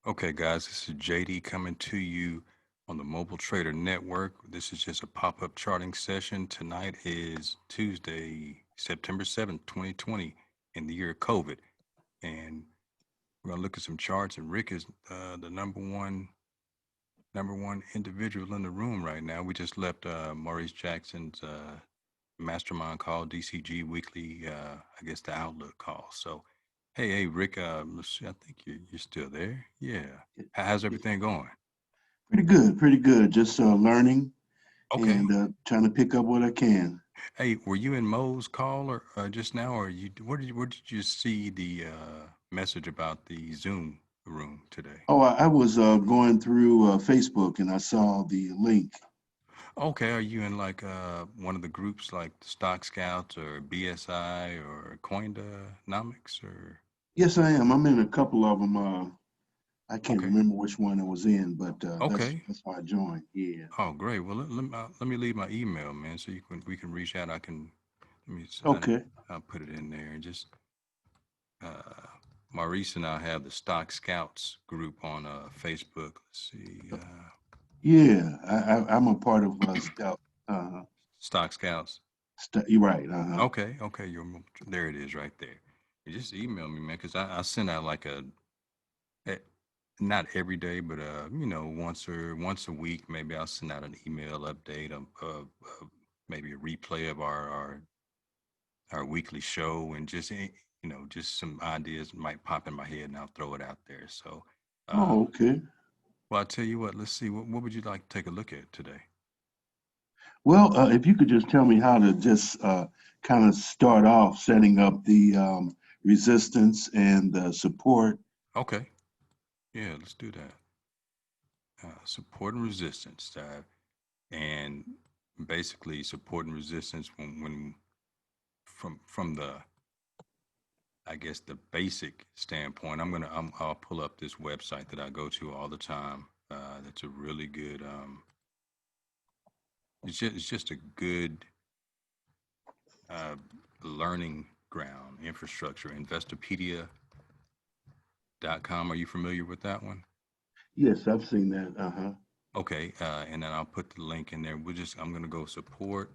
Okay, guys, this is JD coming to you on the Mobile Trader Network. This is just a pop-up charting session. Tonight is Tuesday, September 7th, 2020, in the year of COVID. And we're gonna look at some charts, and Rick is the number one individual in the room right now. We just left Maurice Jackson's mastermind call, DCG weekly, I guess the Outlook call. So, hey, Rick, let's see, I think you're still there. Yeah. How's Yeah, everything going? pretty good, pretty good. Just learning Okay. and trying to pick up what I can. Hey, were you in Mo's call or just now, or you where did you see the message about the Zoom room today? Oh, I was going through Facebook and I saw the link. Okay, are you in like one of the groups like Stock Scouts or BSI or Coindonomics or? Yes, I am. I'm in a couple of them. I can't Okay, remember which one I was in, but okay. that's how I joined. Yeah. Oh, great. Well, let me leave my email, man, so we can reach out. I can let me Okay. I'll put it in there and just uh, Maurice and I have the Stock Scouts group on Facebook. Let's see, Yeah, I'm a part of Scout. Stock Scouts. You're right. Uh-huh. Okay, okay, there. It is right there. You just email me, man, because I send out like eh, not every day, but once a week, maybe I'll send out an email update of maybe a replay of our weekly show and just just some ideas might pop in my head and I'll throw it out there. So, Oh, um, okay. well, I'll tell you what. Let's see. What would you like to take a look at today? Well, if you could just tell me how to just kind of start off setting up the resistance and the support. Okay. Yeah, let's do that. Support and resistance, and basically support and resistance when from the I guess the basic standpoint. I'll pull up this website that I go to all the time. That's a really good. It's just a good uh, learning ground infrastructure. Investopedia.com. Are you familiar with that one? Yes, I've seen that. Uh-huh. Okay, and then I'll put the link in there. I'm gonna go support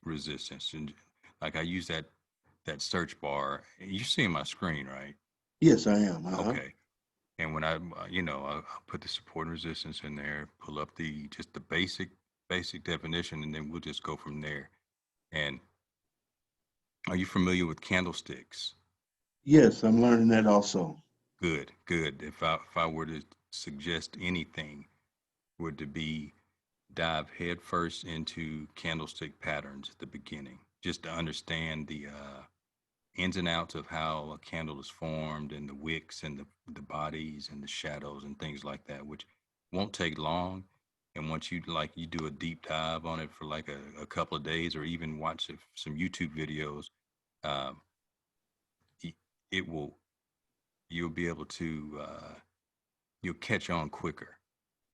resistance, and like I use that search bar. You see my screen, right? Yes, I am. Uh-huh. Okay. And when I'll put the support and resistance in there, pull up the just the basic definition, and then we'll just go from there. And are you familiar with candlesticks? Yes, I'm learning that also. Good, good. If I were to suggest anything, would to be dive headfirst into candlestick patterns at the beginning, just to understand the ins and outs of how a candle is formed and the wicks and the bodies and the shadows and things like that, which won't take long. And once you do a deep dive on it for like a couple of days or even watch some YouTube videos, um, it, it will you'll be able to you'll catch on quicker,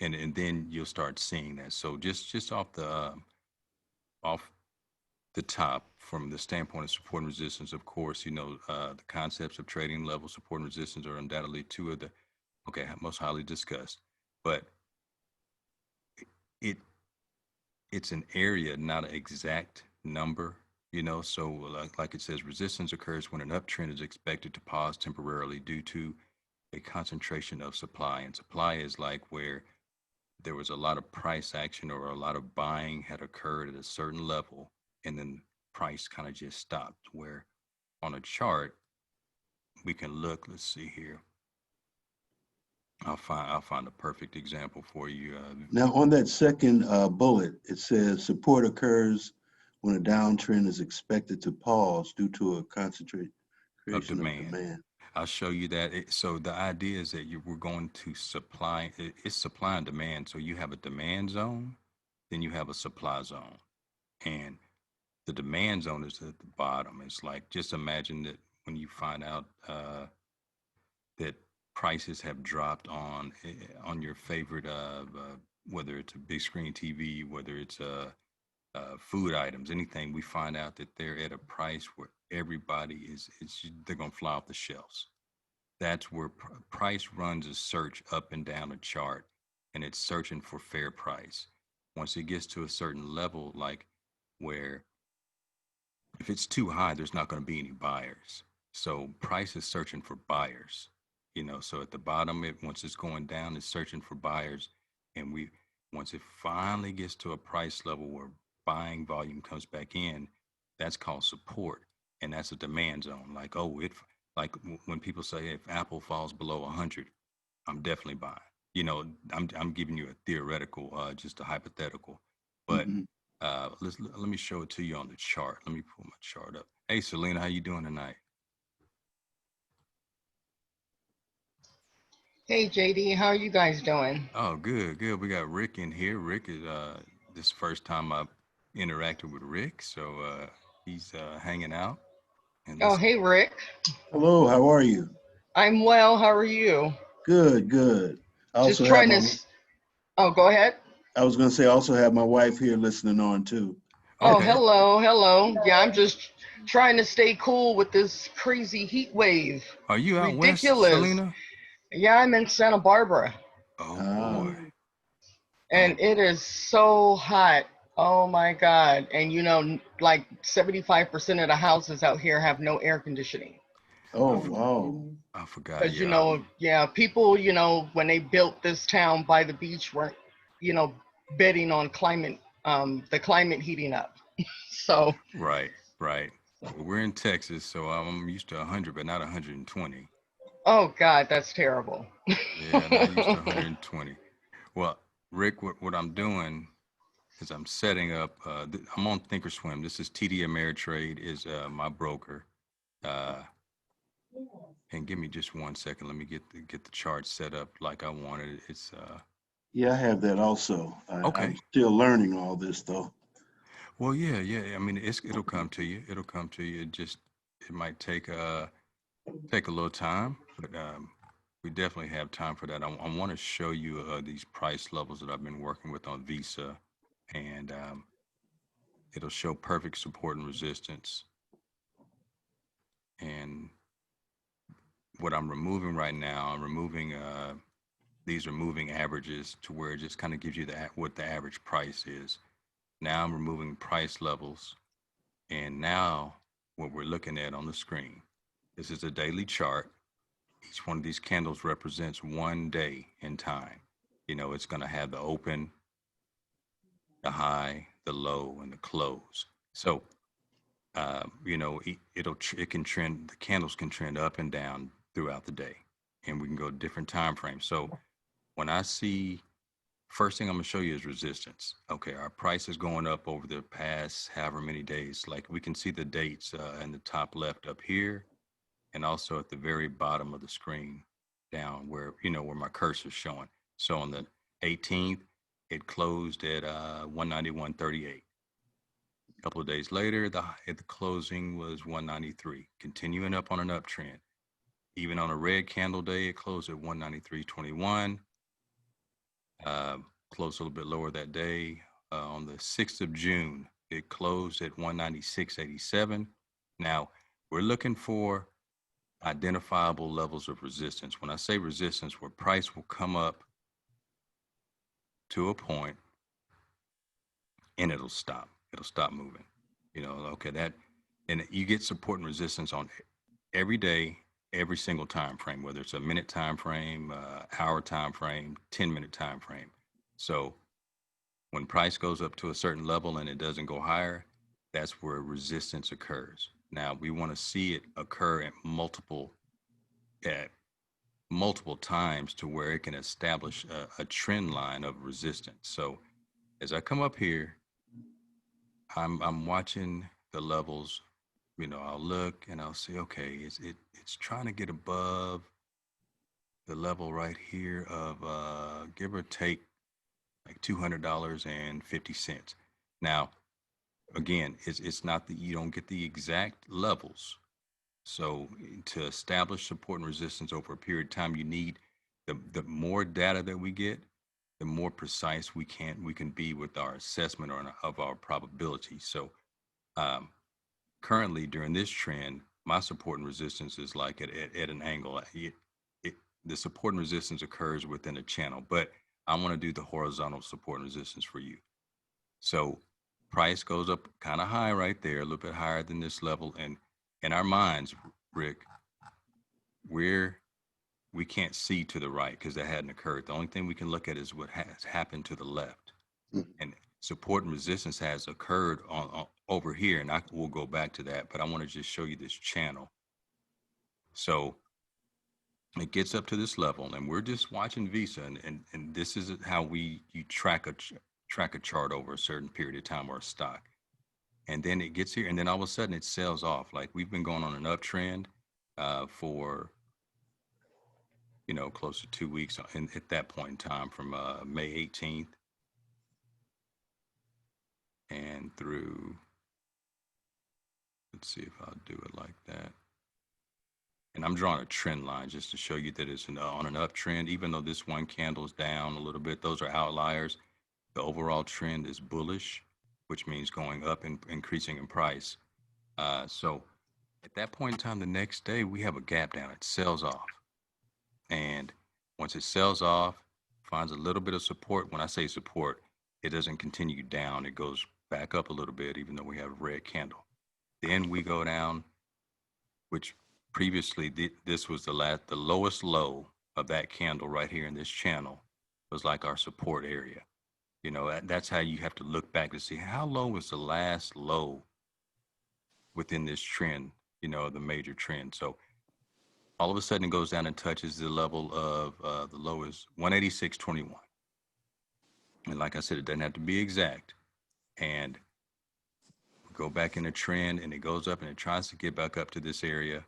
and then you'll start seeing that. So just off the top from the standpoint of support and resistance, of course, the concepts of trading level support and resistance are undoubtedly two of the most highly discussed. But it it's an area, not an exact number. So like it says, resistance occurs when an uptrend is expected to pause temporarily due to a concentration of supply. And supply is like where there was a lot of price action or a lot of buying had occurred at a certain level, and then price kind of just stopped. Where on a chart we can look. Let's see here. I'll find a perfect example for you. Now, on that second bullet, it says support occurs when a downtrend is expected to pause due to a concentrate Of creation of demand. demand. I'll show you that. So the idea is that we're going to supply. It's supply and demand. So you have a demand zone, then you have a supply zone, and the demand zone is at the bottom. It's like just imagine that when you find out that prices have dropped on your favorite whether it's a big screen TV, whether it's food items, anything, we find out that they're at a price where everybody they're gonna fly off the shelves. that's where price runs a search up and down a chart, and it's searching for fair price. Once it gets to a certain level, like where if it's too high, there's not going to be any buyers. So price is searching for buyers. So at the bottom, once it's going down, it's searching for buyers, and once it finally gets to a price level where buying volume comes back in, that's called support, and that's a demand zone. Like, oh, when people say if Apple falls below 100, I'm definitely buying. I'm giving you a theoretical, just a hypothetical, but Hmm. let me show it to you on the chart. Let me pull my chart up. Hey, Selena, how you doing tonight? Hey JD, how are you guys doing? Oh, good, good. We got Rick in here. Rick is this first time I've interacted with Rick, so he's hanging out. And Oh, let's hey Rick. Hello, how are you? I'm well. How are you? Good, good. I Just also have trying to. my, Oh, go ahead. I was going to say, I also have my wife here listening on too. Oh, okay. hello, hello. Yeah, I'm just trying to stay cool with this crazy heat wave. Are you out west, Ridiculous. Selena? Yeah, I'm in Santa Barbara, Oh Ah, boy. Oh and it is so hot. Oh my God. And like 75% of the houses out here have no air conditioning. I, oh, for, wow. I forgot. Because, Yeah. yeah, people, when they built this town by the beach weren't, you know, betting on the climate heating up. So, Right. Right. Well, we're in Texas, so I'm used to 100, but not 120. oh God, that's terrible. Yeah, not used to 120. Well, Rick, what I'm doing is I'm setting up. I'm on Thinkorswim. This is TD Ameritrade is my broker. Uh, and give me just 1 second. Let me get the chart set up like I wanted. It's Yeah, I have that also. I'm okay. still learning all this though. Well, yeah, yeah. I mean, it'll come to you. It'll come to you. It might take a little time, but we definitely have time for that. I want to show you these price levels that I've been working with on Visa, and it'll show perfect support and resistance. And what I'm removing right now, I'm removing these are moving averages to where it just kind of gives you what the average price is. Now I'm removing price levels, and now what we're looking at on the screen. This is a daily chart. Each one of these candles represents 1 day in time. It's going to have the open, the high, the low, and the close. So, it can trend. The candles can trend up and down throughout the day, and we can go different time frames. So, when I see first thing I'm gonna show you is resistance. Okay, our price is going up over the past however many days. Like we can see the dates in the top left up here, and also at the very bottom of the screen, down where my cursor is showing. So on the 18th, it closed at 191.38. A couple of days later, at the closing was 193, continuing up on an uptrend. Even on a red candle day, it closed at 193.21. Uh, Closed a little bit lower that day. On the 6th of June, it closed at 196.87. Now, we're looking for identifiable levels of resistance. When I say resistance, where price will come up to a point and it'll stop. It'll stop moving. Okay, and you get support and resistance on every day, every single time frame, whether it's a minute time frame, hour time frame, 10-minute time frame. So when price goes up to a certain level and it doesn't go higher, that's where resistance occurs. Now we want to see it occur at multiple times to where it can establish a trend line of resistance. So as I come up here, I'm watching the levels. I'll look and I'll see, okay, it's trying to get above the level right here of give or take like $200.50. Now, again, it's not that you don't get the exact levels. So to establish support and resistance over a period of time, you need the more data that we get, the more precise we can be with our assessment of our probability. So um, currently during this trend, my support and resistance is like at an angle. the support and resistance occurs within a channel, but I want to do the horizontal support and resistance for you. So price goes up kind of high right there, a little bit higher than this level. And in our minds, Rick, we can't see to the right because that hadn't occurred. The only thing we can look at is what has happened to the left. And support and resistance has occurred on over here, and we'll go back to that, but I want to just show you this channel. So it gets up to this level, and we're just watching Visa, and this is how you track a chart over a certain period of time or a stock. And then it gets here, and then all of a sudden it sells off. Like we've been going on an uptrend for close to 2 weeks at that point in time, from May 18th and through, let's see if I'll do it like that. And I'm drawing a trend line just to show you that it's on an uptrend. Even though this one candle is down a little bit, those are outliers. The overall trend is bullish, which means going up and increasing in price. So at that point in time, the next day, we have a gap down. It sells off. And once it sells off, finds a little bit of support. When I say support, it doesn't continue down. It goes back up a little bit, even though we have a red candle. Then we go down, which previously this was the lowest low of that candle right here in this channel was like our support area. That's how you have to look back to see how low was the last low within this trend, the major trend. So all of a sudden it goes down and touches the level of the low is 186.21. And like I said, it doesn't have to be exact. And we go back in a trend, and it goes up and it tries to get back up to this area,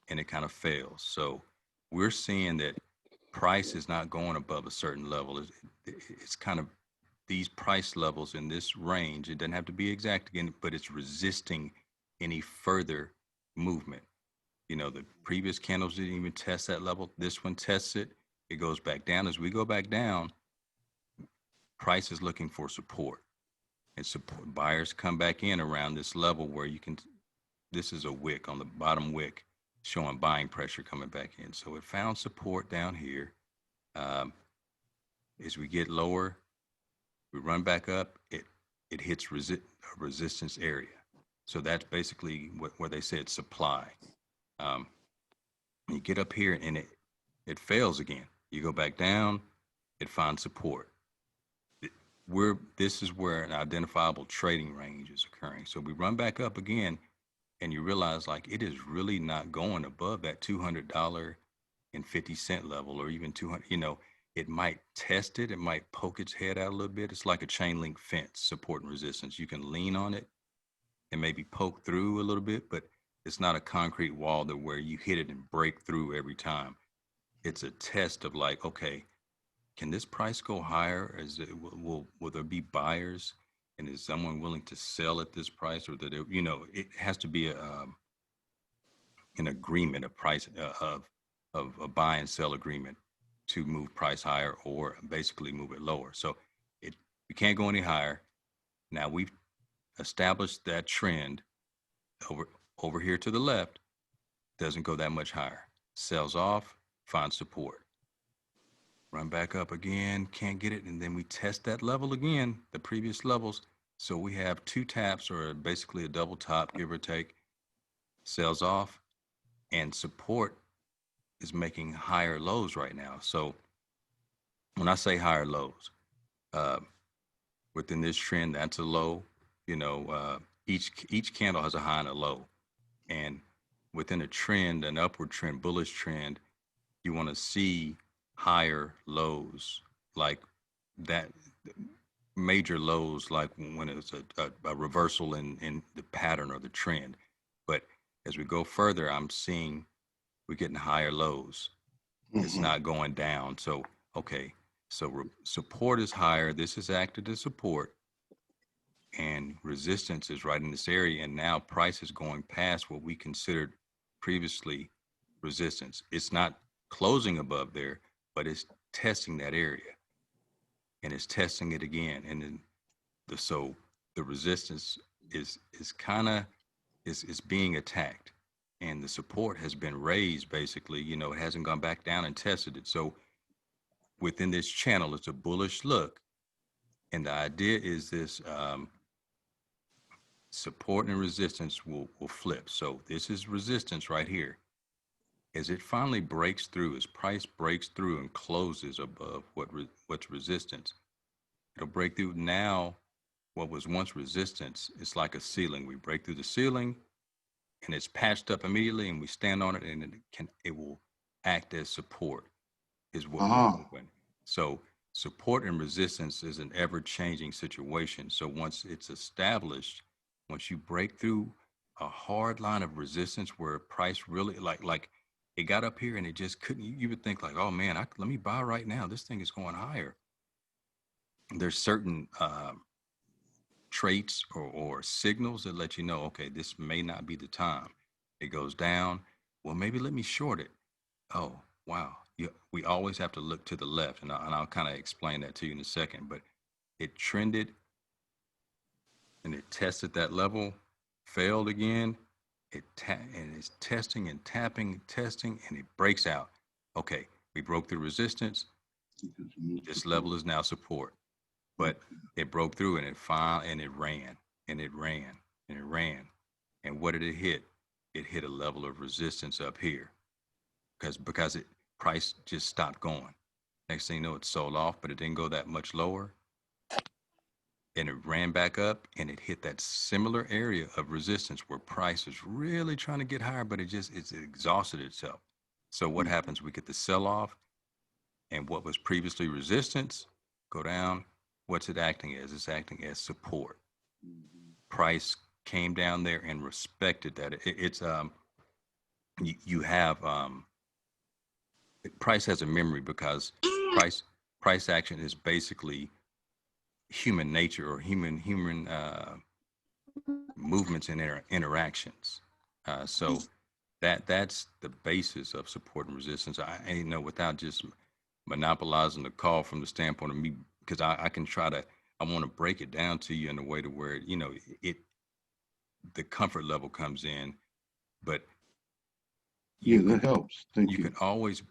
and it kind of fails. So we're seeing that price is not going above a certain level. It's kind of these price levels in this range. It doesn't have to be exact again, but it's resisting any further movement. The previous candles didn't even test that level. This one tests it. It goes back down. As we go back down, price is looking for support. And support buyers come back in around this level where you can, this is a wick on the bottom wick showing buying pressure coming back in. So it found support down here. As we get lower, we run back up, it hits resistance area. So that's basically where they said supply. You get up here and it fails again. You go back down, it finds support. This is where an identifiable trading range is occurring. So we run back up again, and you realize like it is really not going above that $200.50 level, or even 200. It might test it. It might poke its head out a little bit. It's like a chain link fence, support and resistance. You can lean on it and maybe poke through a little bit, but it's not a concrete wall that where you hit it and break through every time. It's a test of like, okay, can this price go higher? Will there be buyers? And is someone willing to sell at this price, or that it has to be an agreement, a price of a buy and sell agreement to move price higher or basically move it lower. So we can't go any higher. Now we've established that trend over here to the left, doesn't go that much higher. Sells off, finds support. Run back up again, can't get it, and then we test that level again, the previous levels. So we have two taps, or basically a double top, give or take. Sells off, and support is making higher lows right now. So when I say higher lows, within this trend, that's a low. Each candle has a high and a low, and within a trend, an upward trend, bullish trend, you want to see higher lows, like that, major lows, like when it's a reversal in the pattern or the trend. But as we go further, I'm seeing we're getting higher lows. It's not going down. So, okay, so support is higher. This is acted as support, and resistance is right in this area. And now price is going past what we considered previously resistance. It's not closing above there, but it's testing that area, and it's testing it again. And then so the resistance is kind of is being attacked. and the support has been raised. Basically, you know, it hasn't gone back down and tested it. So within this channel, it's a bullish look, and the idea is this: support and resistance will flip. So this is resistance right here. As it finally breaks through, as price breaks through and closes above what's resistance, it'll break through. Now what was once resistance, it's like a ceiling. We break through the ceiling and it's patched up immediately, and we stand on it, and it will act as support, is what we're Ah, hoping. So support and resistance is an ever-changing situation. So once it's established, once you break through a hard line of resistance where price really like it got up here and it just couldn't, you would think like, oh man, let me buy right now. This thing is going higher. There's certain traits or signals that let you know, okay, this may not be the time. It goes down. Well, maybe let me short it. Oh, wow. We always have to look to the left, and I'll kind of explain that to you in a second. But it trended and it tested that level, failed again. And it's testing and tapping, testing, and it breaks out. Okay, we broke through resistance. because you need This support. level is now support. But it broke through and it ran and it ran and it ran. And what did it hit? It hit a level of resistance up here because it price just stopped going. Next thing you know, it sold off, but it didn't go that much lower. And it ran back up and it hit that similar area of resistance where price is really trying to get higher, but it's exhausted itself. So what Mhm. happens? We get the sell off, and what was previously resistance go down. What's it acting as? It's acting as support. Price came down there and respected that. It's you have price has a memory because price price action is basically human nature or human movements and interactions. So that's the basis of support and resistance. You know, without just monopolizing the call from the standpoint of me, because I can try to, I want to break it down to you in a way to where, you know, the comfort level comes in, but Yeah, you that can, helps. Thank you.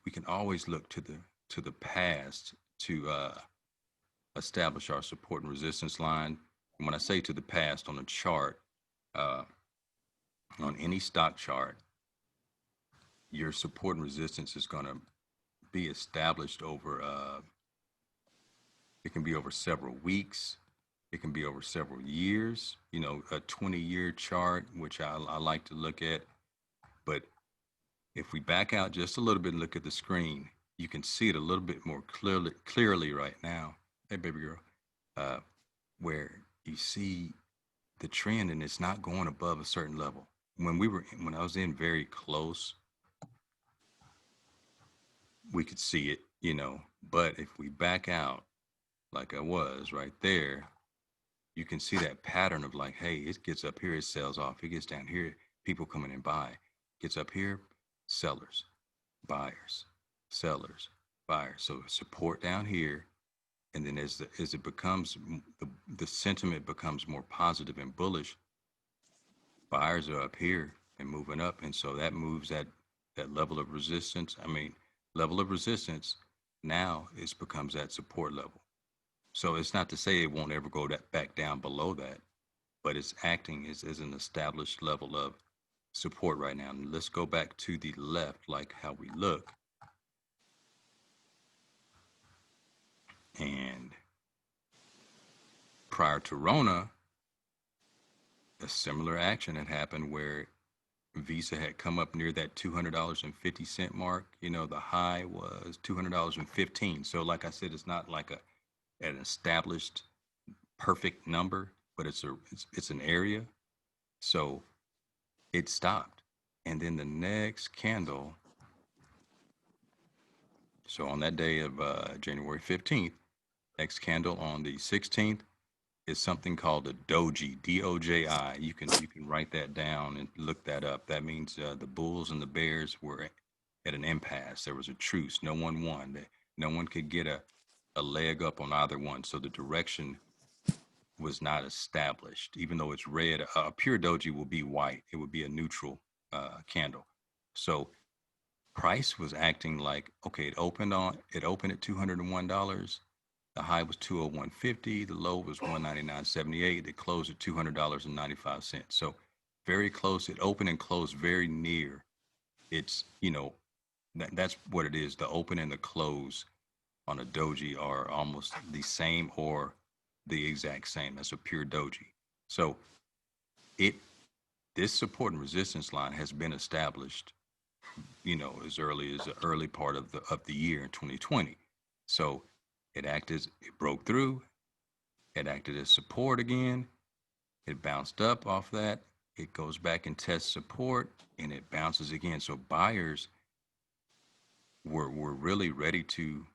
we can always look to the past to establish our support and resistance line. And when I say to the past on a chart, uh, on any stock chart, your support and resistance is going to be established over it can be over several weeks, it can be over several years, you know, a 20-year chart, which I like to look at. But if we back out just a little bit and look at the screen, you can see it a little bit more clearly right now. Hey baby girl, uh, where you see the trend and it's not going above a certain level. When I was in very close, we could see it, you know. But if we back out like I was right there, you can see that pattern of like, hey, it gets up here, it sells off. It gets down here, people come in and buy. Gets up here, sellers, buyers, sellers, buyers. So support down here, and then as it becomes the sentiment becomes more positive and bullish, buyers are up here and moving up, and so that moves that level of resistance. I mean, level of resistance now it becomes that support level. So it's not to say it won't ever go back down below that, but it's acting as an established level of support right now. And let's go back to the left, like how we look. And prior to Rona, a similar action had happened where Visa had come up near that $200.50 mark. You know, the high was $200.15. So, like I said, it's not like an established perfect number, but it's an area. So it stopped, and then the next candle. So on that day of January 15th, next candle on the 16th is something called a doji, D-O-J-I. You can write that down and look that up. That means the bulls and the bears were at an impasse. There was a truce. No one won. No one could get a leg up on either one. So the direction was not established. Even though it's red, a pure doji will be white. It would be a neutral. candle. So price was acting like, okay, it opened at $201. The high was 201.50. The low was 199.78. It closed at $200.95. So very close. It opened and closed very near. It's, that's what it is. The open and the close on a doji are almost the same or the exact same. That's a pure doji. So it this support and resistance line has been established, as early as the early part of the year in 2020. So it broke through, it acted as support again, it bounced up off that, it goes back and tests support, and it bounces again. So buyers were really ready to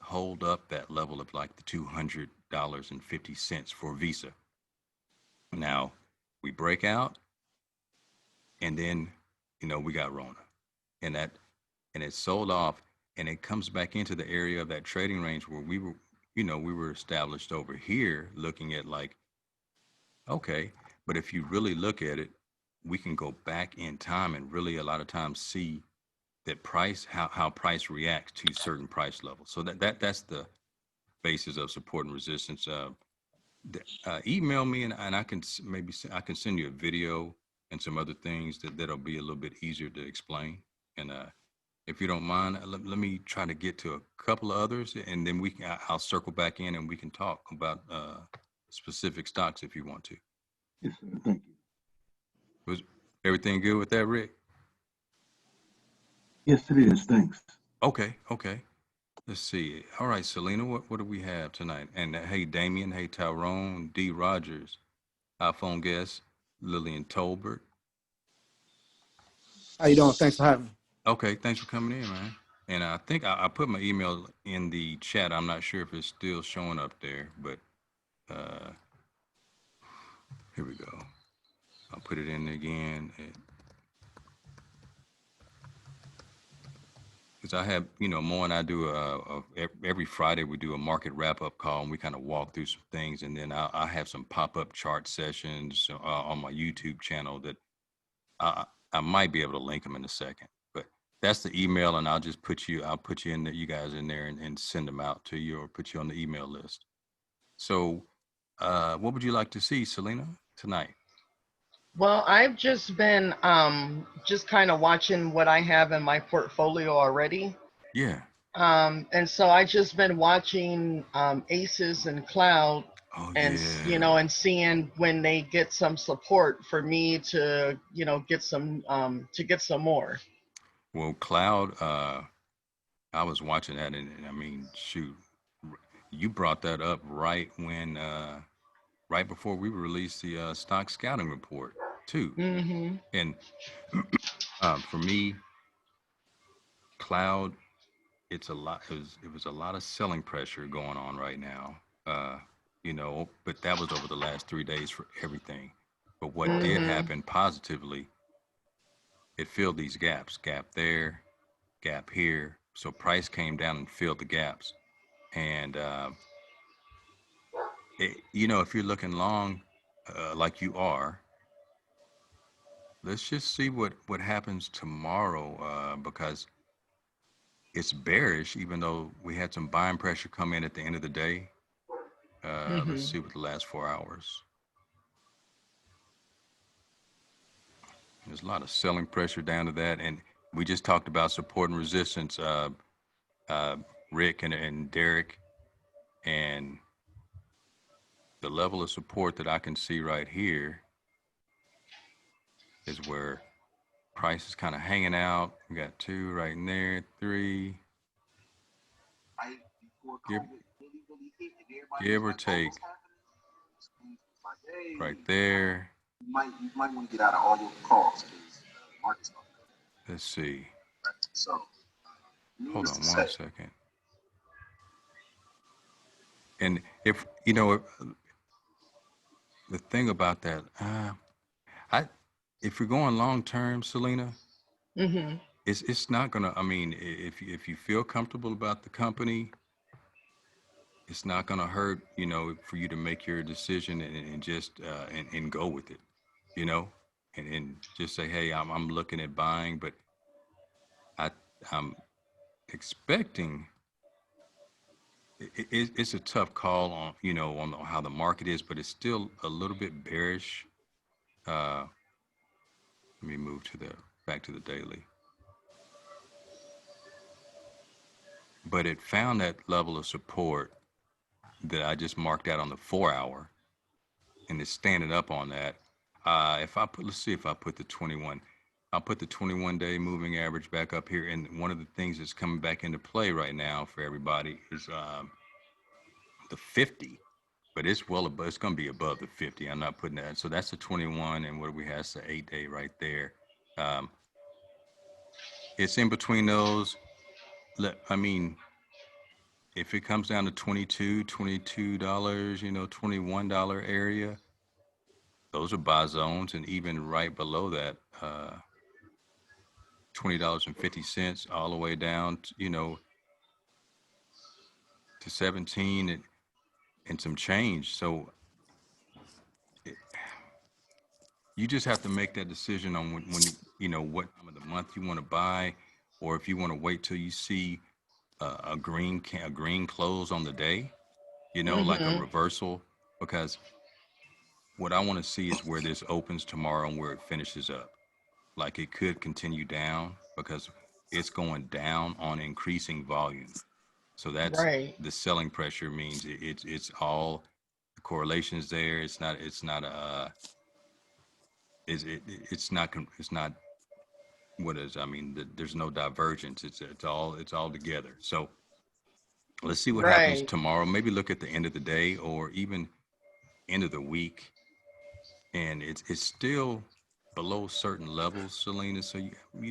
hold up that level of like the $200.50 for Visa. Now we break out, and then we got Rona, and it sold off, and it comes back into the area of that trading range where we were established over here, looking at like, okay, but if you really look at it, we can go back in time and really a lot of times see that price how price reacts to certain price levels. So that's the basis of support and resistance. Email me, and I can maybe I can send you a video and some other things that'll be a little bit easier to explain. And if you don't mind, let me try to get to a couple of others, and then I'll circle back in and we can talk about specific stocks if you want to. Yes, sir. Thank you. Was everything good with that, Rick? Yes, it is. Thanks. Okay. Let's see. All right, Selena, what do we have tonight? And hey, Damien, hey, Tyrone, D. Rogers, iPhone guest, Lillian Tolbert. How you doing? Thanks for having me. Okay, thanks for coming in, man. And I think I put my email in the chat. I'm not sure if it's still showing up there, but here we go. I'll put it in again. Because I have, Mo and I do every Friday we do a market wrap up call, and we kind of walk through some things, and then I have some pop up chart sessions on my YouTube channel that I might be able to link them in a second. But that's the email, and I'll put you in you guys in there and send them out to you or put you on the email list. So, what would you like to see, Selena, tonight? Well, I've just been just kind of watching what I have in my portfolio already. Yeah. And so I just been watching Aces and Cloud, Oh and yeah. and seeing when they get some support for me to get some more. Well, Cloud. I was watching that, and I mean, shoot, you brought that up right before we released the stock scouting report too. Mm-hmm. And for me, Cloud, it's a lot. It was a lot of selling pressure going on right now. But that was over the last 3 days for everything. But what did Mm-hmm. happen positively, it filled these gaps, gap there, gap here. So price came down and filled the gaps. And if you're looking long, like you are, let's just see what happens tomorrow, because it's bearish. Even though we had some buying pressure come in at the end of the day. Let's Mm-hmm. see what the last 4 hours. There's a lot of selling pressure down to that, and we just talked about support and resistance. Uh, Rick and Derek, and the level of support that I can see right here is where price is kind of hanging out. We got 2 right in there, 3, give, give or take, right there. You might want to get out of all your calls because market's going. Let's see. So, Hold needless on to one say, second. And if the thing about that, I if you're going long term, Selena, Mm-hmm. it's not gonna. I mean, if you feel comfortable about the company, it's not gonna hurt. For you to make your decision and just and go with it. You know. and just say, hey, I'm looking at buying, but I I'm expecting it's a tough call on on how the market is, but it's still a little bit bearish. Uh, Let me move to the back to the daily, but it found that level of support that I just marked out on the 4 hour, and it's standing up on that. If I put, let's see if I put the 21. I'll put the 21-day moving average back up here, and one of the things that's coming back into play right now for everybody is the 50. But it's well above. It's going to be above the 50. I'm not putting that. So that's the 21, and what do we have? It's the 8-day right there. Um, it's in between those. I mean, if it comes down to $22, $21 area, those are buy zones, and even right below that, $20.50 all the way down, to 17 and some change. So it, you just have to make that decision on when what time of the month you want to buy, or if you want to wait till you see a green close on the day, like a Mm-hmm. reversal, because what I want to see is where this opens tomorrow and where it finishes up. Like it could continue down because it's going down on increasing volume. So that's Right. the selling pressure means it's all the correlation is there. It's not what is I mean there's no divergence. It's all together. So let's see what happens Right. tomorrow. Maybe look at the end of the day or even end of the week, and it's still below certain levels, Selena. So we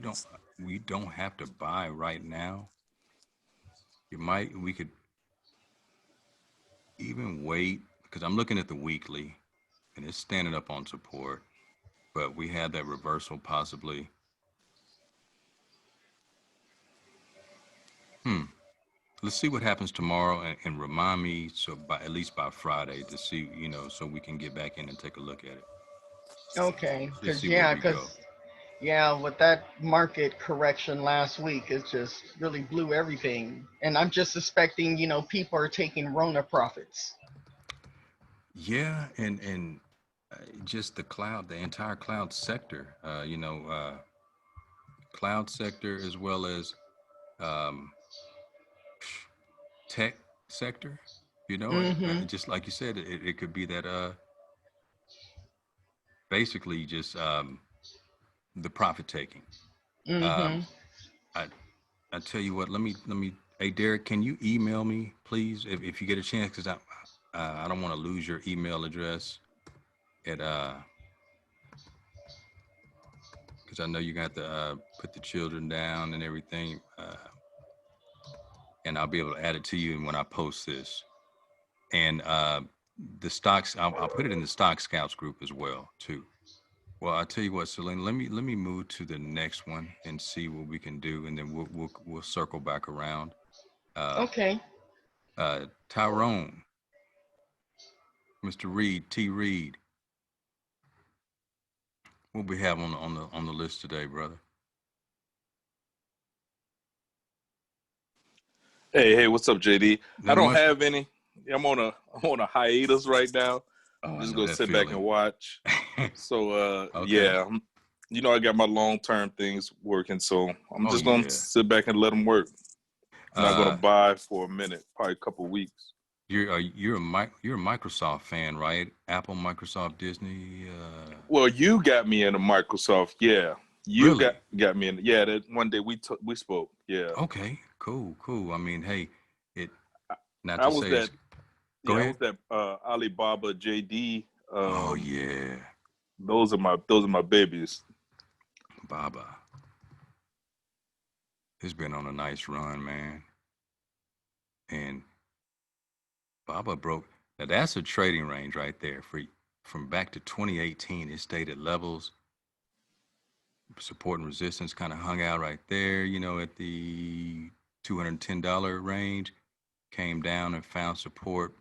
don't have to buy right now. We could even wait because I'm looking at the weekly and it's standing up on support, but we had that reversal possibly. Hmm. Let's see what happens tomorrow and remind me so by at least by Friday to see, so we can get back in and take a look at it. Okay. Just Cause see where yeah, we cause go. yeah, with that market correction last week, it just really blew everything. And I'm just suspecting, people are taking Rona profits. Yeah, and just the entire cloud sector, cloud sector as well as um, tech sector. Mm-hmm. Just like you said, it could be that basically just the profit taking. Um, Mm-hmm. I I tell you what, let me. Hey Derek, can you email me please if you get a chance? Because I don't want to lose your email address at because I know you got to put the children down and everything, and I'll be able to add it to you when I post this. And the stocks, I'll put it in the Stock Scouts group as well too. Well, I'll tell you what, Celine, let me move to the next one and see what we can do, and then we'll circle back around. Uh, Okay. Tyrone, Mr. Reed, T. Reed, what we have on the list today, brother? Hey, what's up, JD? I That don't must. have any. I'm on a hiatus right now. Oh, I'm I just know gonna that sit back and feeling. watch. So Okay. yeah, I got my long term things working, so I'm Oh just gonna yeah. sit back and let them work. I'm not gonna Uh, buy for a minute, probably a couple of weeks. you're a Microsoft fan, right? Apple, Microsoft, Disney. Well, you got me into Microsoft, yeah. You got Really? got me in, yeah. That one day we spoke, yeah. Okay. Cool. Cool. I mean, hey, it. I, Not I to was say it's. that, Go yeah. I ahead. was that Alibaba JD. Oh yeah, Those are my babies. Baba. It's been on a nice run, man. And Baba broke. Now that's a trading range right there. From back to 2018, it stayed at levels, support and resistance kind of hung out right there. At the $210 range, came down and found support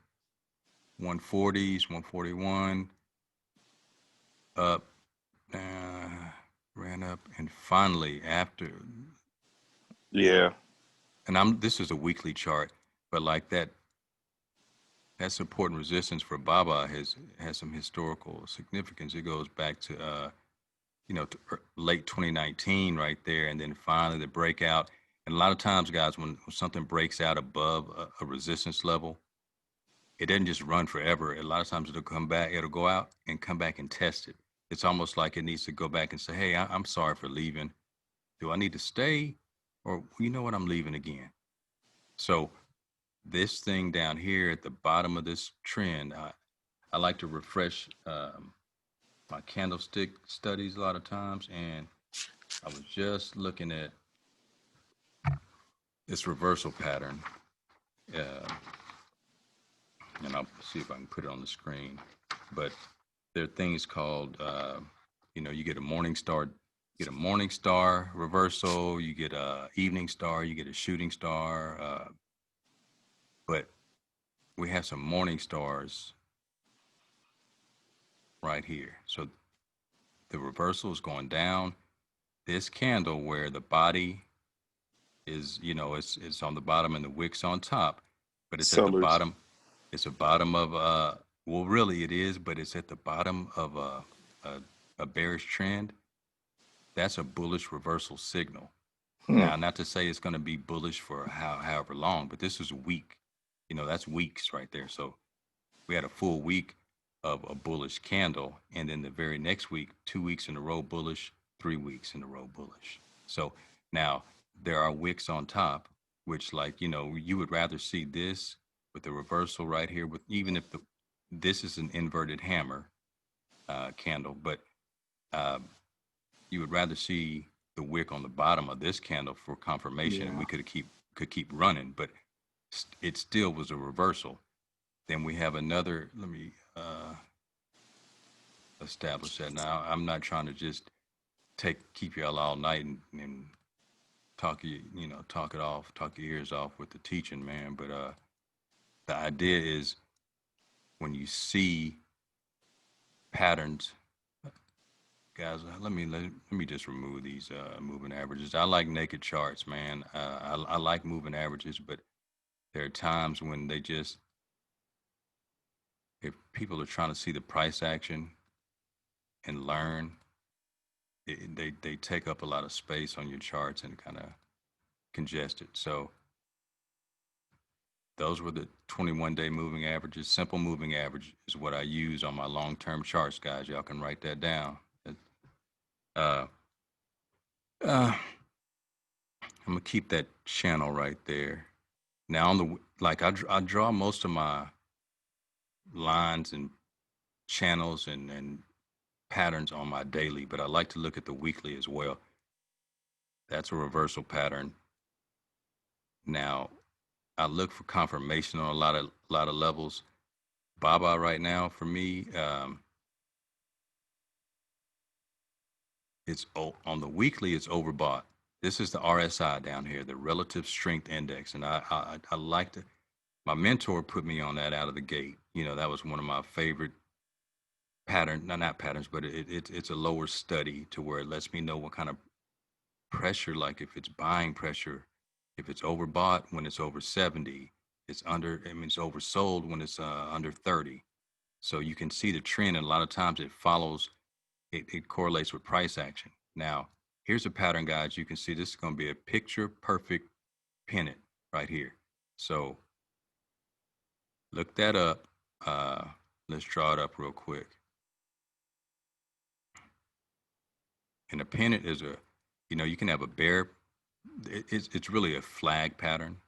140s, 141, up ran up, and finally after, Yeah. and this is a weekly chart, but like that support and resistance for Baba has some historical significance. It goes back to to late 2019 right there, and then finally the breakout. And a lot of times, guys, when something breaks out above a resistance level, it doesn't just run forever. A lot of times it'll come back, it'll go out and come back and test it. It's almost like it needs to go back and say, hey, I'm sorry for leaving. Do I need to stay? Or you know what, I'm leaving again. So this thing down here at the bottom of this trend, I like to refresh my candlestick studies a lot of times. And I was just looking at this reversal pattern. Uh, and I'll see if I can put it on the screen. But there are things called, you get a morning star reversal, you get a evening star, you get a shooting star. But we have some morning stars right here. So the reversal is going down. This candle where the body is, it's on the bottom and the wick's on top, but it's at the Sellers. bottom. It's a bottom of well, really it is, but it's at the bottom of a bearish trend. That's a bullish reversal signal. Hmm. Now, not to say it's going to be bullish for however long, but this is a week. That's weeks right there. So we had a full week of a bullish candle, and then the very next week, 2 weeks in a row bullish, 3 weeks in a row bullish. So now there are wicks on top, which, like, you would rather see this with the reversal right here, with even if this is an inverted hammer candle, but uh, you would rather see the wick on the bottom of this candle for confirmation, and we could keep running, but it still was a reversal. Then we have another. Let me establish that. Now, I'm not trying to just keep y'all all night and talk talk it off, talk your ears off with the teaching, man. But the idea is when you see patterns, guys. Let me just remove these moving averages. I like naked charts, man. I like moving averages, but there are times when if people are trying to see the price action and learn, they take up a lot of space on your charts and kind of congest it. So those were the 21-day moving averages. Simple moving average is what I use on my long-term charts, guys. Y'all can write that down. Uh, uh, I'm gonna keep that channel right there. Now I draw most of my lines and channels and patterns on my daily, but I like to look at the weekly as well. That's a reversal pattern. Now I look for confirmation on a lot of levels. Baba right now for me, it's on the weekly. It's overbought. This is the RSI down here, the relative strength index, and I like to. My mentor put me on that out of the gate. That was one of my favorite pattern, no, not patterns, but it's a lower study to where it lets me know what kind of pressure, like if it's buying pressure, if it's overbought when it's over 70, it's oversold when it's under 30. So you can see the trend, and a lot of times it correlates with price action. Now, here's a pattern, guys. You can see this is going to be a picture perfect pennant right here. So look that up. Let's draw it up real quick. And a pennant is you can have a bear. It's really a flag pattern,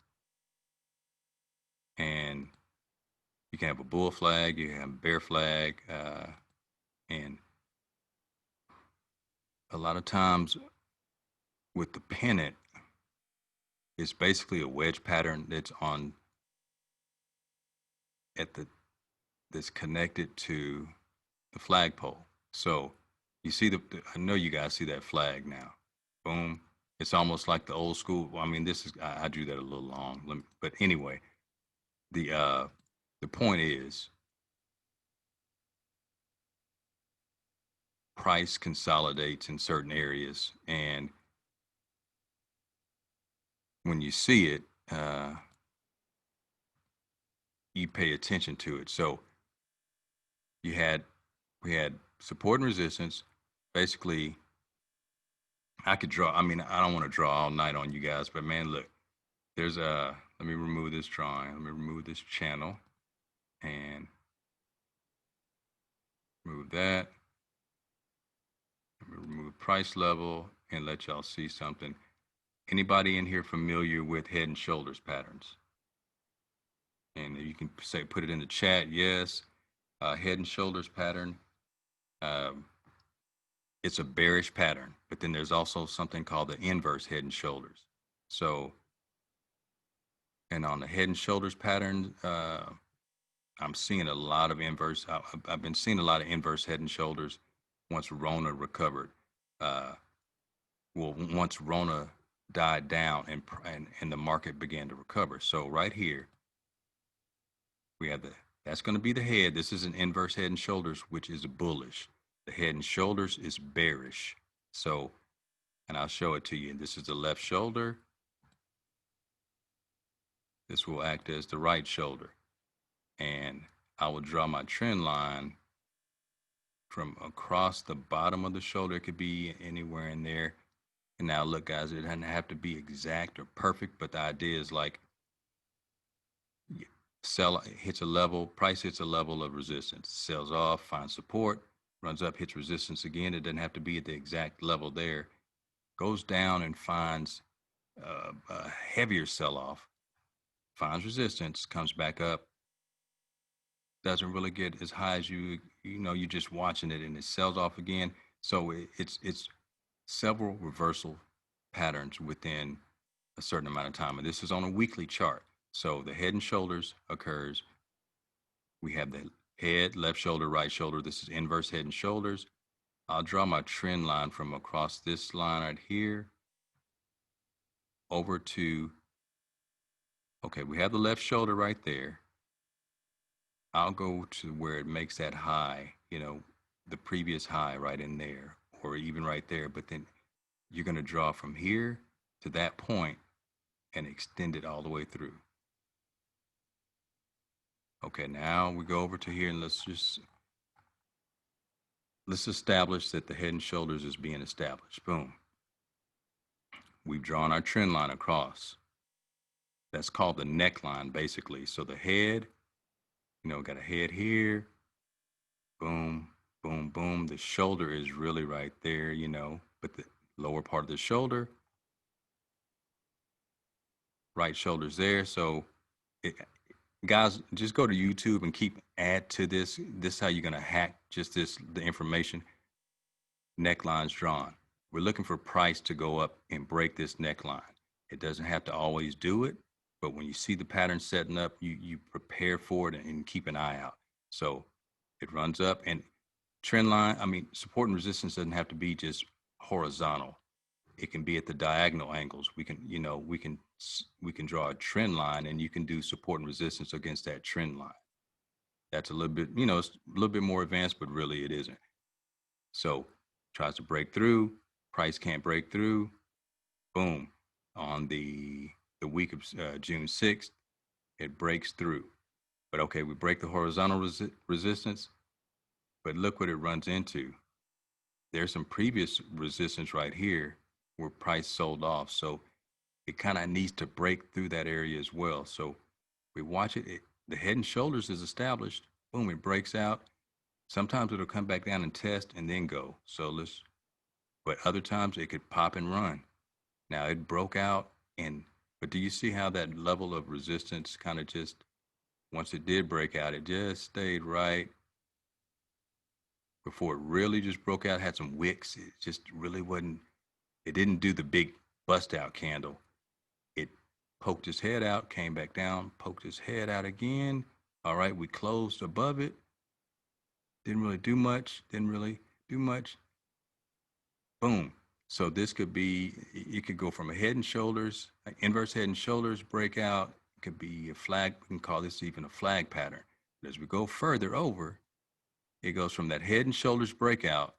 and you can have a bull flag, you can have a bear flag, and a lot of times with the pennant, it's basically a wedge pattern that's on at the that's connected to the flagpole. So you see I know you guys see that flag now. Boom. It's almost like the old school. Well, I mean, I drew that a little long, but anyway, the point is price consolidates in certain areas, and when you see it, you pay attention to it. So you had we had support and resistance. Basically, I could draw. I mean, I don't want to draw all night on you guys, but man, look, there's a. Let me remove this drawing. Let me remove this channel and remove that. Let me remove price level and let y'all see something. Anybody in here familiar with head and shoulders patterns? And you can say put it in the chat. Yes, head and shoulders pattern. Um, it's a bearish pattern, but then there's also something called the inverse head and shoulders. So, and on the head and shoulders pattern, I'm seeing a lot of inverse. I've been seeing a lot of inverse head and shoulders once Rona recovered. Well, once Rona died down and the market began to recover. So right here, we have that's going to be the head. This is an inverse head and shoulders, which is bullish. The head and shoulders is bearish. So, and I'll show it to you. This is the left shoulder. This will act as the right shoulder. And I will draw my trend line from across the bottom of the shoulder. It could be anywhere in there. And now look, guys, it doesn't have to be exact or perfect, but the idea is like sell hits a level, price hits a level of resistance, sells off, finds support, runs up, hits resistance again. It doesn't have to be at the exact level there. Goes down and finds a heavier sell-off, finds resistance, comes back up, doesn't really get as high as you're just watching it, and it sells off again. So it's several reversal patterns within a certain amount of time, and this is on a weekly chart. So the head and shoulders occurs. We have the head, left shoulder, right shoulder. This is inverse head and shoulders. I'll draw my trend line from across this line right here over to, okay, we have the left shoulder right there. I'll go to where it makes that high, the previous high right in there, or even right there. But then you're going to draw from here to that point and extend it all the way through. Okay, now we go over to here and let's establish that the head and shoulders is being established. Boom. We've drawn our trend line across. That's called the neckline, basically. So the head, got a head here. Boom, boom, boom. The shoulder is really right there, but the lower part of the shoulder, right shoulder's there. So guys, just go to YouTube and add to this. This is how you're going to hack just the information. Necklines drawn. We're looking for price to go up and break this neckline. It doesn't have to always do it, but when you see the pattern setting up, you prepare for it and keep an eye out. So it runs up, and trend line, support and resistance doesn't have to be just horizontal. It can be at the diagonal angles. We can draw a trend line, and you can do support and resistance against that trend line. That's a little bit, it's a little bit more advanced, but really it isn't. So tries to break through, price can't break through, boom. On the week of June 6th, it breaks through. But okay, we break the horizontal resistance, but look what it runs into. There's some previous resistance right here where price sold off. So it kind of needs to break through that area as well. So we watch it, the head and shoulders is established, boom, it breaks out. Sometimes it'll come back down and test and then go. But other times it could pop and run. Now it broke out, but do you see how that level of resistance kind of just, once it did break out, it just stayed right before it really just broke out, had some wicks. It just really it didn't do the big bust out candle. It poked its head out, came back down, poked its head out again. All right, we closed above it. Didn't really do much. Boom. So this could be, it could go from a head and shoulders, an inverse head and shoulders breakout. It could be a flag. We can call this even a flag pattern. But as we go further over, it goes from that head and shoulders breakout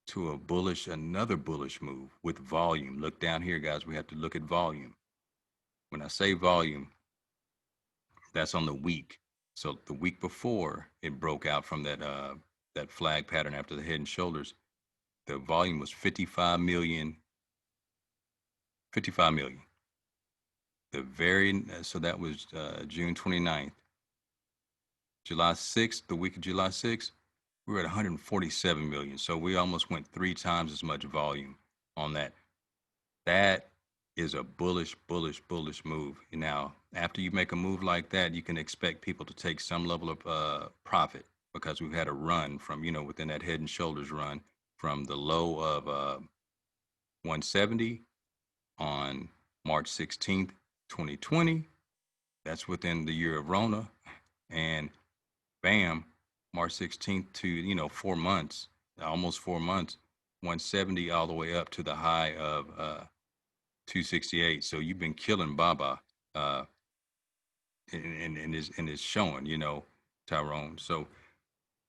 to another bullish move with volume. Look down here, guys. We have to look at volume. When I say volume, that's on the week. So the week before it broke out from that flag pattern after the head and shoulders, the volume was 55 million. 55 million. So that was June 29th. July 6th, the week of July 6th, we were at 147 million. So we almost went 3 times as much volume on that. That is a bullish move. Now, after you make a move like that, you can expect people to take some level of profit, because we've had a run from, within that head and shoulders run from the low of 170 on March 16th, 2020. That's within the year of Rona. And bam, March 16th to, 4 months, almost 4 months, 170 all the way up to the high of 268. So you've been killing Baba, and it's showing, Tyrone. So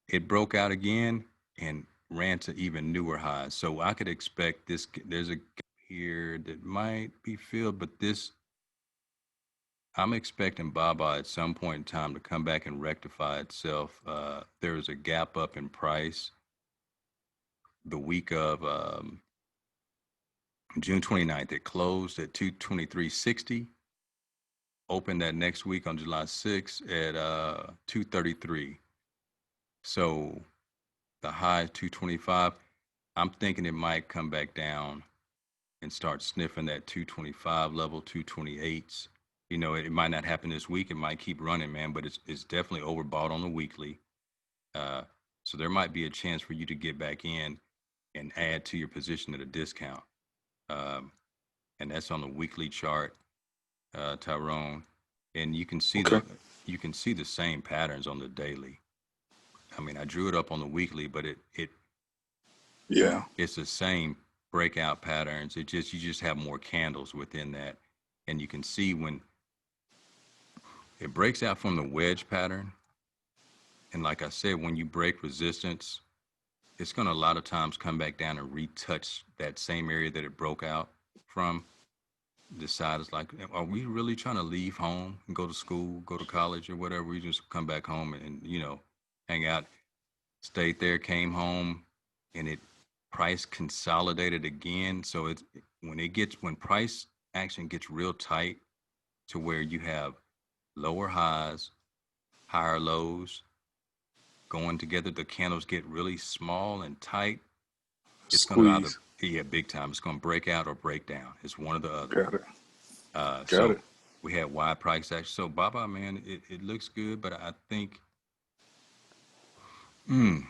it broke out again and ran to even newer highs. So I could expect this. There's a gap here that might be filled, but I'm expecting Baba at some point in time to come back and rectify itself. There's a gap up in price the week of June 29th. It closed at 223.60. Opened that next week on July 6th at 233. So the high 225. I'm thinking it might come back down and start sniffing that 225 level, 228s. It might not happen this week. It might keep running, man, but it's definitely overbought on the weekly. So there might be a chance for you to get back in and add to your position at a discount. And that's on the weekly chart, Tyrone. And you can see Okay. the same patterns on the daily. I mean, I drew it up on the weekly, but Yeah. it's the same breakout patterns. You just have more candles within that, and you can see when it breaks out from the wedge pattern. And like I said, when you break resistance, it's going to a lot of times come back down and retouch that same area that it broke out from. Decide it's like, are we really trying to leave home and go to school, go to college or whatever? We just come back home and hang out. Stayed there, came home, and it price consolidated again. So it's when price action gets real tight to where you have lower highs, higher lows going together, the candles get really small and tight. It's going to either, Squeeze. yeah, big time. It's going to break out or break down. It's one or the other. Got it. Got So it. we had wide price action. So Baba, man, it looks good, but I think, now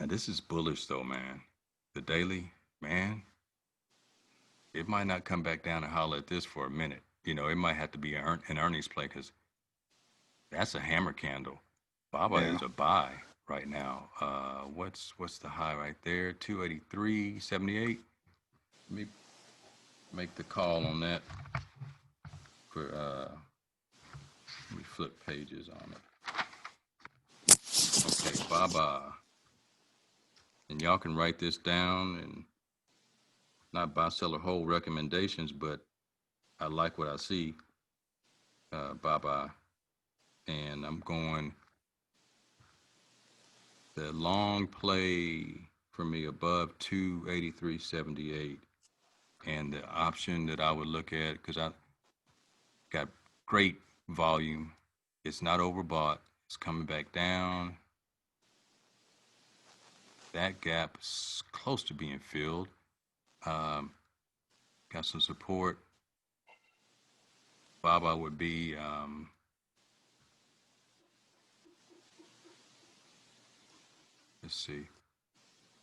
this is bullish though, man. The daily, man, it might not come back down and holler at this for a minute. It might have to be an earnings play, because that's a hammer candle. Baba Yeah. is a buy right now. What's the high right there? 283.78. Let me make the call on that. For let me flip pages on it. Okay, Baba, and y'all can write this down, and not buy, sell, or hold recommendations, but I like what I see. Baba, and I'm going the long play for me above 283.78, and the option that I would look at, because I got great volume, it's not overbought, it's coming back down. That gap is close to being filled. Got some support. Baba would be let's see.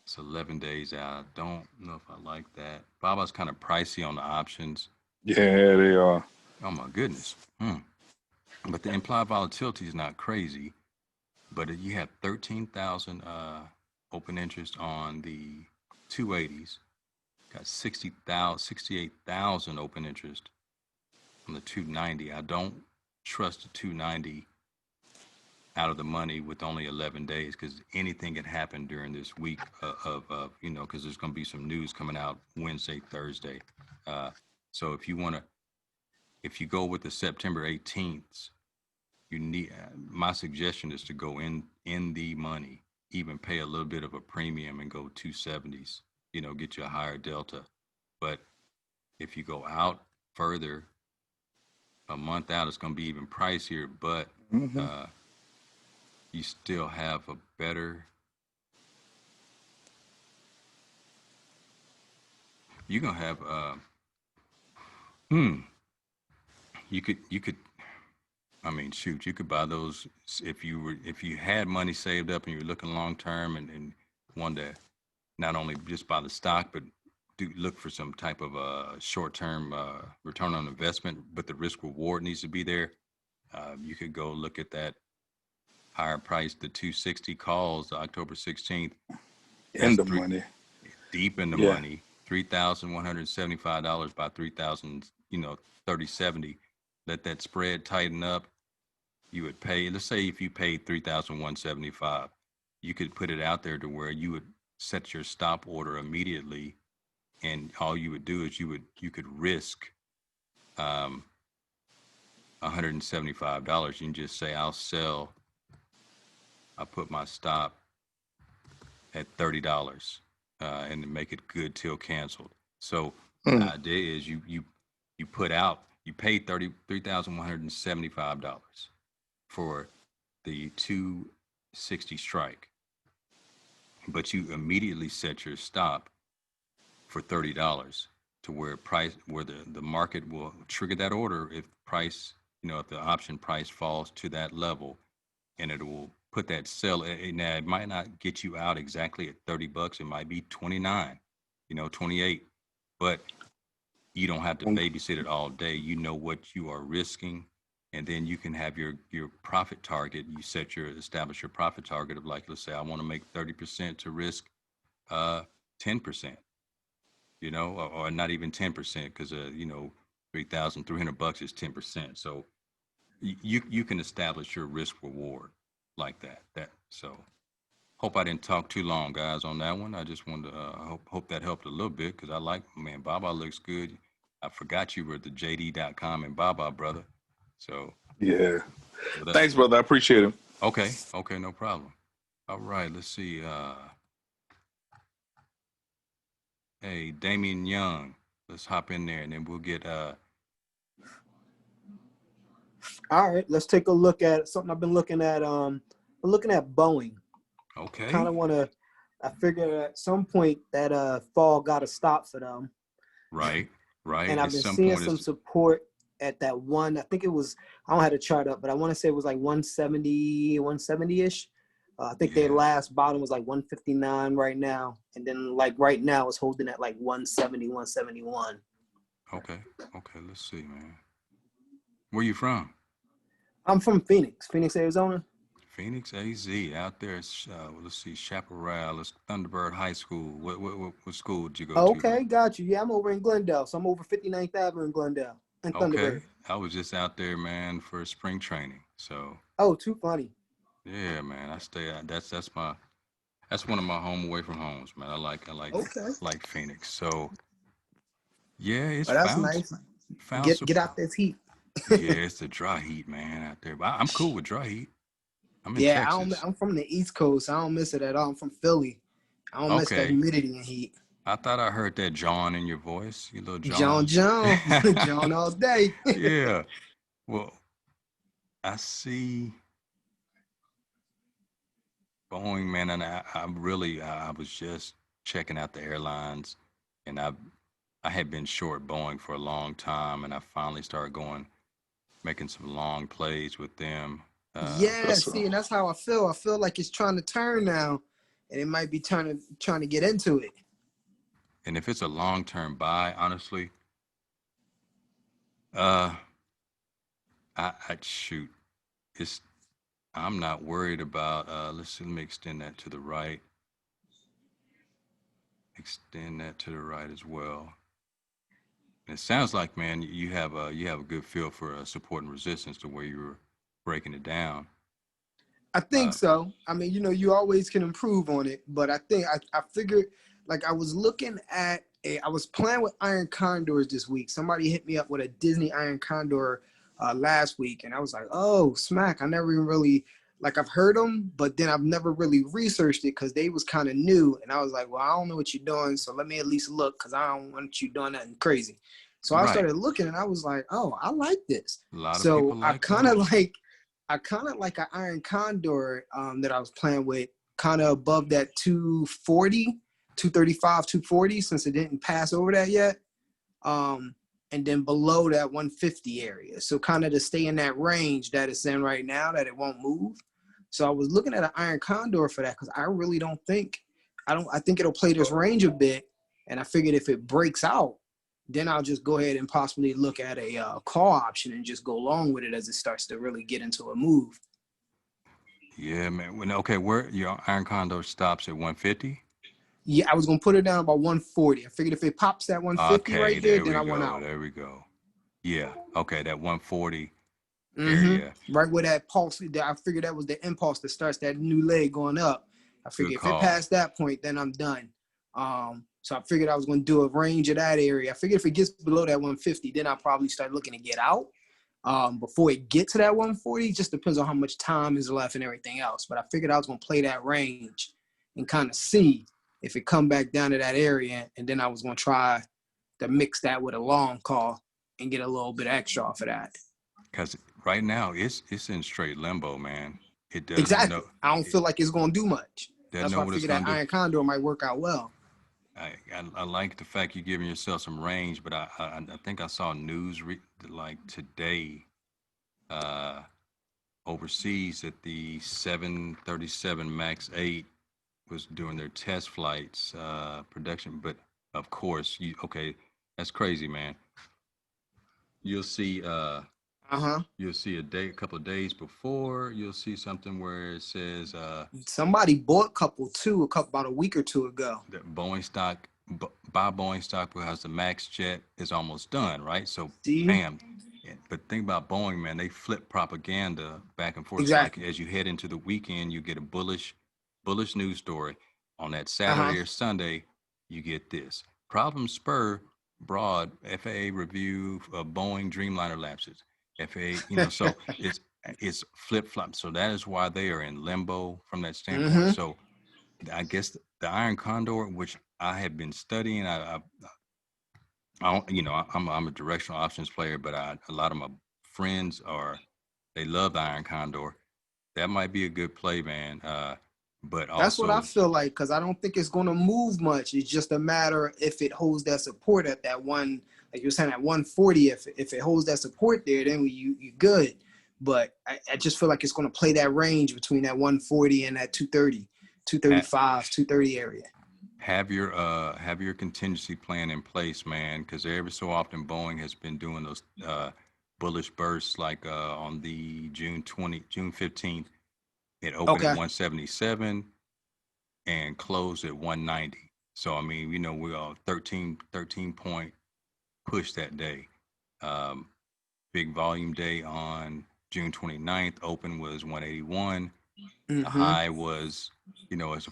It's 11 days out. I don't know if I like that. Baba's kind of pricey on the options. Yeah, they are. Oh my goodness. But the implied volatility is not crazy. But you have 13,000 open interest on the 280s. Got 68,000 open interest on the 290. I don't trust the 290 out of the money with only 11 days, because anything can happen during this week of you know, because there's going to be some news coming out Wednesday, Thursday. Uh, so if you go with the September 18th, you need, my suggestion is to go in the money, even pay a little bit of a premium and go 270s, you know, get you a higher delta. But if you go out further, a month out, it's going to be even pricier, but Hmm. uh, you still have a better, you're going to have, hmm, you could, I mean, shoot, you could buy those if you had money saved up and you're looking long term and wanted to not only just buy the stock, but do look for some type of short term return on investment, but the risk reward needs to be there. You could go look at that higher price, the 260 calls, October 16th. In That's the three money. deep in the Yeah. money, $3,175 by 3,000, you know, 30/70. Let that spread tighten up. You would pay, let's say if you paid 3,175, you could put it out there to where you would set your stop order immediately, and all you would do is you could risk um, $175. You can just say I put my stop at $30, and make it good till canceled. So the Mm. idea is you paid $33,175 for the 260 strike, but you immediately set your stop for $30 to where the market will trigger that order if price, you know, if the option price falls to that level, and it will put that sell. Now it might not get you out exactly at $30. It might be 29, you know, 28, but you don't have to babysit it all day. You know what you are risking, and then you can have your profit target. You establish your profit target of, like, let's say I want to make 30% to risk 10%, you know, or not even 10%, because you know, $3,300 is 10%. So you can establish your risk reward like that. So hope I didn't talk too long, guys, on that one. I just wanted to hope that helped a little bit, because I like, man, Baba looks good. I forgot you were the JD.com and Baba brother. So, Yeah. but that's Thanks, brother. I appreciate it. okay, no problem. All right, let's see. Hey, Damian Young, let's hop in there, and then we'll get All right, let's take a look at something I've been looking at. I'm looking at Boeing. Kind okay, of want to. I figured at some point that fall got to stop for them, right, and right. I've At been some seeing point, some it's support at that one. I think it was. I don't have the chart up, but I want to say it was like 170, 170-ish. I think their yeah. last bottom was like 159 right now, and then like right now it's holding at like 170, 171. Okay, okay. Let's see, man. Where you from? I'm from Phoenix, Arizona. Phoenix, AZ, out there. Let's see, Chaparral. It's Thunderbird High School. What school did you go to, Okay, bro? got you. Yeah, I'm over in Glendale, so I'm over 59th Avenue in Glendale and Okay, Thunderbird. I was just out there, man, for spring training. So Oh, too funny. yeah, man, I stay out. That's one of my home away from homes, man. Okay. Like Phoenix. So yeah, it's Oh, that's found nice. found Get support. out this heat. Yeah, it's the dry heat, man, out there. But I'm cool with dry heat. I'm in Yeah, Texas. I'm from the East Coast. I don't miss it at all. I'm from Philly. I don't miss the Okay, humidity and heat. I thought I heard that John in your voice, you little John, John. John, John all day. Yeah. Well, I see Boeing, man, and I was just checking out the airlines, and I had been short Boeing for a long time, and I finally started making some long plays with them. Yeah, That's see, and that's how I feel. I feel like it's trying to turn now, and it might be trying to get into it. And if it's a long-term buy, honestly, uh, I'd shoot. It's I'm not worried about. Let me extend that to the right. Extend that to the right as well. It sounds like, man, you have a good feel for support and resistance to where you were breaking it down. I think so. I mean, you always can improve on it, but I think I figured, like, I was looking at I was playing with iron condors this week. Somebody hit me up with a Disney iron condor last week, and I was like, oh, smack. I never even really, like, I've heard them, but then I've never really researched it because they was kind of new. And I was like, well, I don't know what you're doing, so let me at least look because I don't want you doing nothing crazy. So I Right. started looking, and I was like, oh, I like this. A lot of So people like I kind of those. like an iron condor that I was playing with, kind of above that 240, 235, 240, since it didn't pass over that yet. And then below that 150 area. So kind of to stay in that range that it's in right now, that it won't move. So I was looking at an iron condor for that because I really I think it'll play this range a bit. And I figured if it breaks out, then I'll just go ahead and possibly look at a call option and just go along with it as it starts to really get into a move. Yeah, man. Okay, where your iron condor stops at 150? Yeah, I was gonna put it down about 140. I figured if it pops at 150 Okay, right here, there then we I went go. out. There we go. Yeah. Okay, that 140 Mm-hmm. area. Right where that pulse, I figured that was the impulse that starts that new leg going up. I Good figured if it call. passed that point, then I'm done. So I figured I was going to do a range of that area. I figured if it gets below that 150, then I'll probably start looking to get out. Before it gets to that 140, just depends on how much time is left and everything else. But I figured I was going to play that range and kind of see if it come back down to that area, and then I was going to try to mix that with a long call and get a little bit extra off of that. Because right now it's in straight limbo, man. It doesn't Exactly. know. I don't feel like it's going to do much. Doesn't That's know why I what it's figured that gonna do. iron condor might work out well. I like the fact you're giving yourself some range, but I think I saw news like today overseas that the 737 MAX 8 was doing their test flights production. But of course, that's crazy, man. You'll see you'll see a couple of days before, you'll see something where it says Somebody bought about a week or two ago. that Boeing stock buy Boeing stock because the Max jet is almost done, right? So See? bam. But think about Boeing, man. They flip propaganda back and forth. So like Exactly. as you head into the weekend, you get a bullish news story. On that Uh-huh. Saturday or Sunday, you get this. Problem spur broad FAA review of Boeing Dreamliner lapses. FAA, so it's flip flop. So that is why they are in limbo from that standpoint. Mm-hmm. So I guess the Iron Condor, which I have been studying, I don't, I'm a directional options player, but a lot of my friends they love the Iron Condor. That might be a good play, man. But That's what I also, feel like, because I don't think it's going to move much. It's just a matter if it holds that support at that one, like you're saying, at 140. If it holds that support there, then you good. But I just feel like it's going to play that range between that 140 and that 230, 235, 230 area. have your contingency plan in place, man, because every so often Boeing has been doing those bullish bursts, like on the June 15th, it opened at Okay. 177 and closed at 190. So I mean, we are 13 point push that day. Big volume day on June 29th. Open was 181. The Mm-hmm. high was, it's a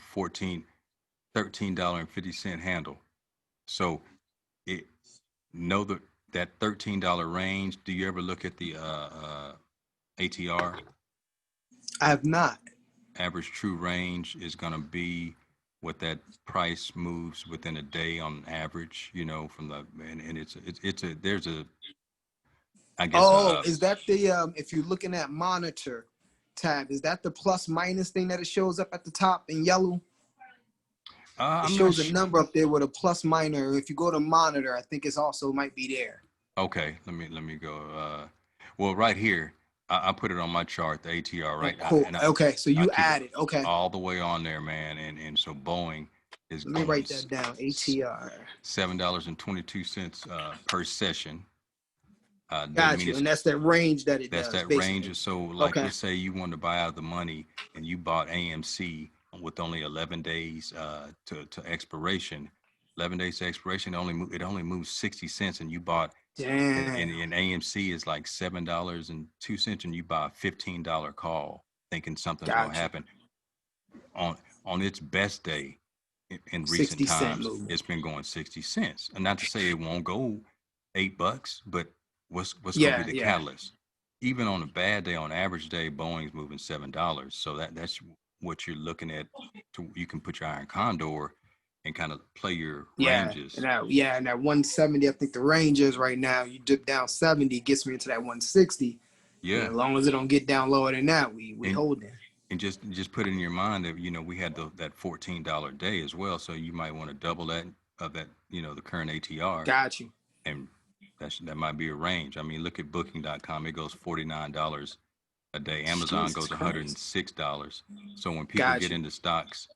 $13.50 handle. So it know that $13 range. Do you ever look at the ATR? I have not. Average true range is going to be what that price moves within a day on average. From the and there's a I guess Is that the if you're looking at monitor tab, is that the plus minus thing that it shows up at the top in yellow? It I'm shows not a number up there with a plus minor. If you go to monitor, I think it's also might be there. Okay, let me go. Well, right here, I put it on my chart, the ATR, right? Oh, cool. Okay, so I you keep it added. Okay. all the way on there, man. And so Boeing is Let me going write that down. ATR. $7.22 per session. Got you. And that's that range that it That's does, that basically. range. So, like, Okay. let's say you wanted to buy out the money and you bought AMC with only 11 days to expiration. 11 days to expiration, it only moves 60 cents, and you bought. Damn. And AMC is like $7.02, and you buy a $15 call. thinking something's going to Gotcha. happen. On its best day in recent 60 cent times, movement. it's been going 60 cents. And not to say it won't go $8, but what's going to be Yeah, the yeah. catalyst? Even on a bad day, on average day, Boeing's moving $7. So that's what you're looking at. You can put your iron condor and kind of play your Yeah, ranges. and that 170, I think the range is right now. You dip down 70, gets me into that 160. And Yeah. as long as it don't get down lower than that, we And, holding. and just put it in your mind that we had that $14 day as well, so you might want to double that of that the current ATR, Got you. and that might be a range. I mean, look at Booking.com; it goes $49 a day. Amazon Jesus goes Christ. $106. So when people Got get you. into stocks,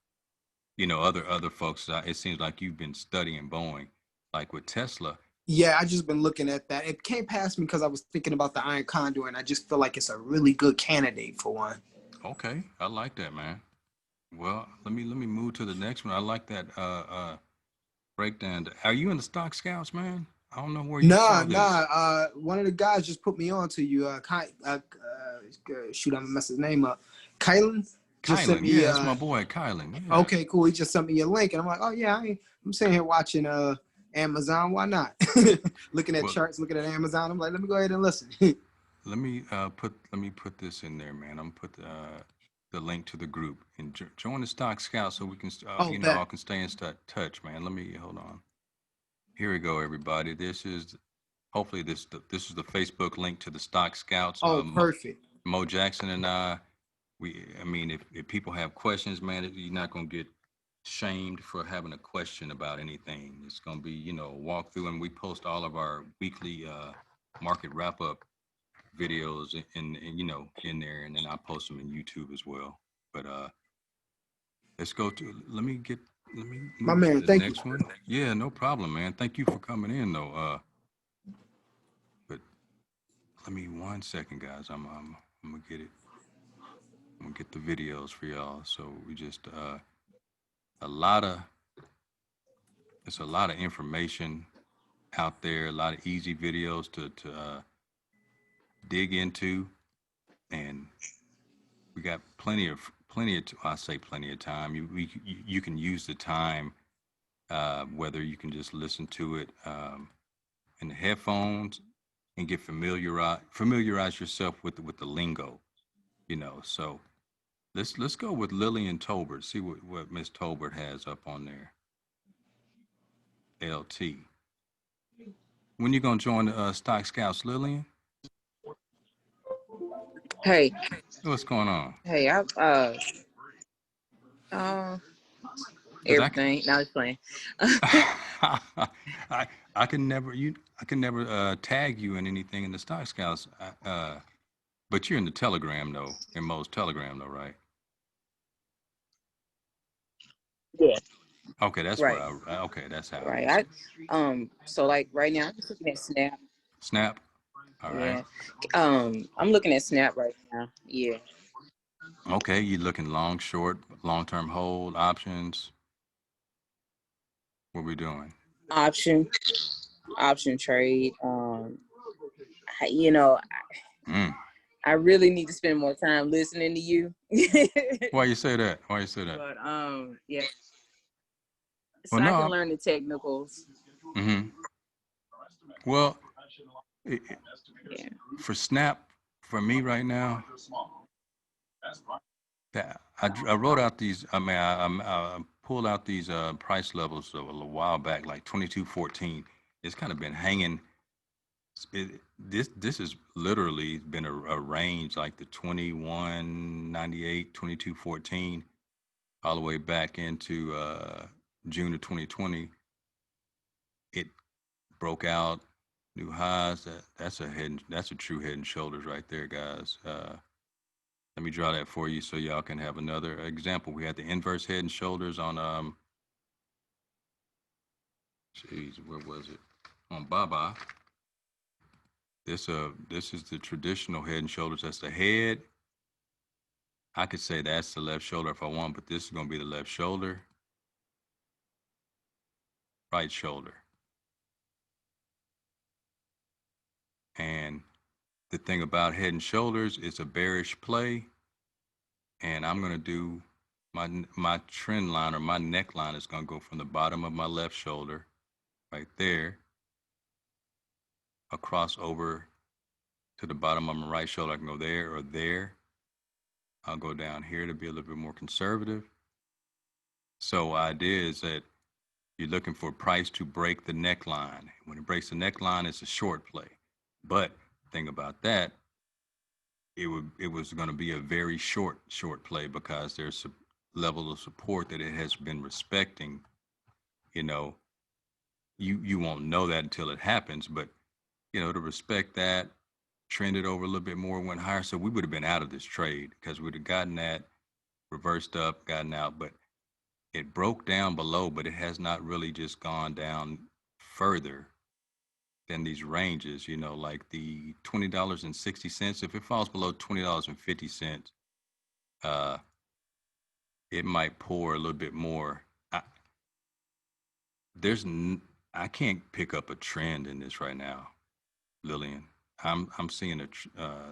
other folks, it seems like you've been studying Boeing, like with Tesla. Yeah, I just been looking at that. It came past me because I was thinking about the Iron Condor, and I just feel like it's a really good candidate for one. Okay, I like that, man. Well, let me move to the next one. I like that breakdown. Are you in the Stock Scouts, man? I don't know where you Nah, saw this. one of the guys just put me on to you. Shoot, I'm gonna mess his name up. Kylan just sent Kylan, me. yeah, that's my boy, Kylan. Yeah. Okay, cool. He just sent me your link, and I'm like, oh yeah, I'm sitting here watching Amazon. Why not? Looking at Well, charts, looking at Amazon. I'm like, let me go ahead and listen. let me put this in there, man. I'm gonna put the link to the group and join the Stock Scouts so we can Oh, all bet. can stay in touch, man. Let me hold on. Here we go, everybody. This is hopefully this is the Facebook link to the Stock Scouts. Oh, perfect. Mo Jackson and I. I mean, if people have questions, man, you're not gonna get shamed for having a question about anything. It's gonna be, a walkthrough, and we post all of our weekly market wrap up videos in there, and then I post them in YouTube as well. But let's go to. Let me My move to man, the thank you. next one. Yeah, no problem, man. Thank you for coming in, though. But let me 1 second, guys. I'm gonna get it. I'm gonna get the videos for y'all. So we just a lot of it's a lot of information out there. A lot of easy videos to dig into, and we got I say plenty of time. You can use the time, whether you can just listen to it in the headphones and get familiarize yourself with the lingo, So let's go with Lillian Tolbert. See what Miss Tolbert has up on there. LT. When you gonna join the Stock Scouts, Lillian? Hey, What's going on? hey, uh, Cause everything. Now it's playing. I I can never tag you in anything in the Stock Scouts. But you're in the Telegram though, in Mo's Telegram though, right? Yeah. Okay, that's where Right, okay, that's how I was. right. So like right now, I'm just looking at Snap. Snap. All right. Yeah. I'm looking at Snap right now. Yeah. Okay, you looking long, short, long term hold, options. What we doing? Option, option trade. You know, Mm. I really need to spend more time listening to you. Why you say that? Why you say that? But yeah. Well, So I can no. learn the technicals. Mm-hmm. Well, it, Yeah. for Snap, for me right now, that I wrote out these. I mean, I pulled out these price levels a little while back, like 22.14. It's kind of been hanging. This has literally been a range like the 21.98, 22.14, all the way back into June of 2020. It broke out new highs. That's a true head and shoulders right there, guys. Let me draw that for you so y'all can have another example. We had the inverse head and shoulders on where was it? On Baba. This is the traditional head and shoulders. That's the head. I could say that's the left shoulder if I want, but this is gonna be the left shoulder, right shoulder. And the thing about head and shoulders, it's a bearish play. and I'm gonna do my trend line, or my neckline, is gonna go from the bottom of my left shoulder, right there, across over to the bottom of my right shoulder. I can go there or there. I'll go down here to be a little bit more conservative. So idea is that you're looking for price to break the neckline. When it breaks the neckline, it's a short play. But thing about that, it was going to be a very short play, because there's a level of support that it has been respecting. You know, you won't know that until it happens, but to respect that, trended over a little bit more, went higher. So we would have been out of this trade, because we'd have gotten that, reversed up, gotten out. But it broke down below, but it has not really just gone down further than these ranges, like the $20.60. If it falls below $20.50, uh, it might pour a little bit more. I, there's, I can't pick up a trend in this right now, Lillian. I'm seeing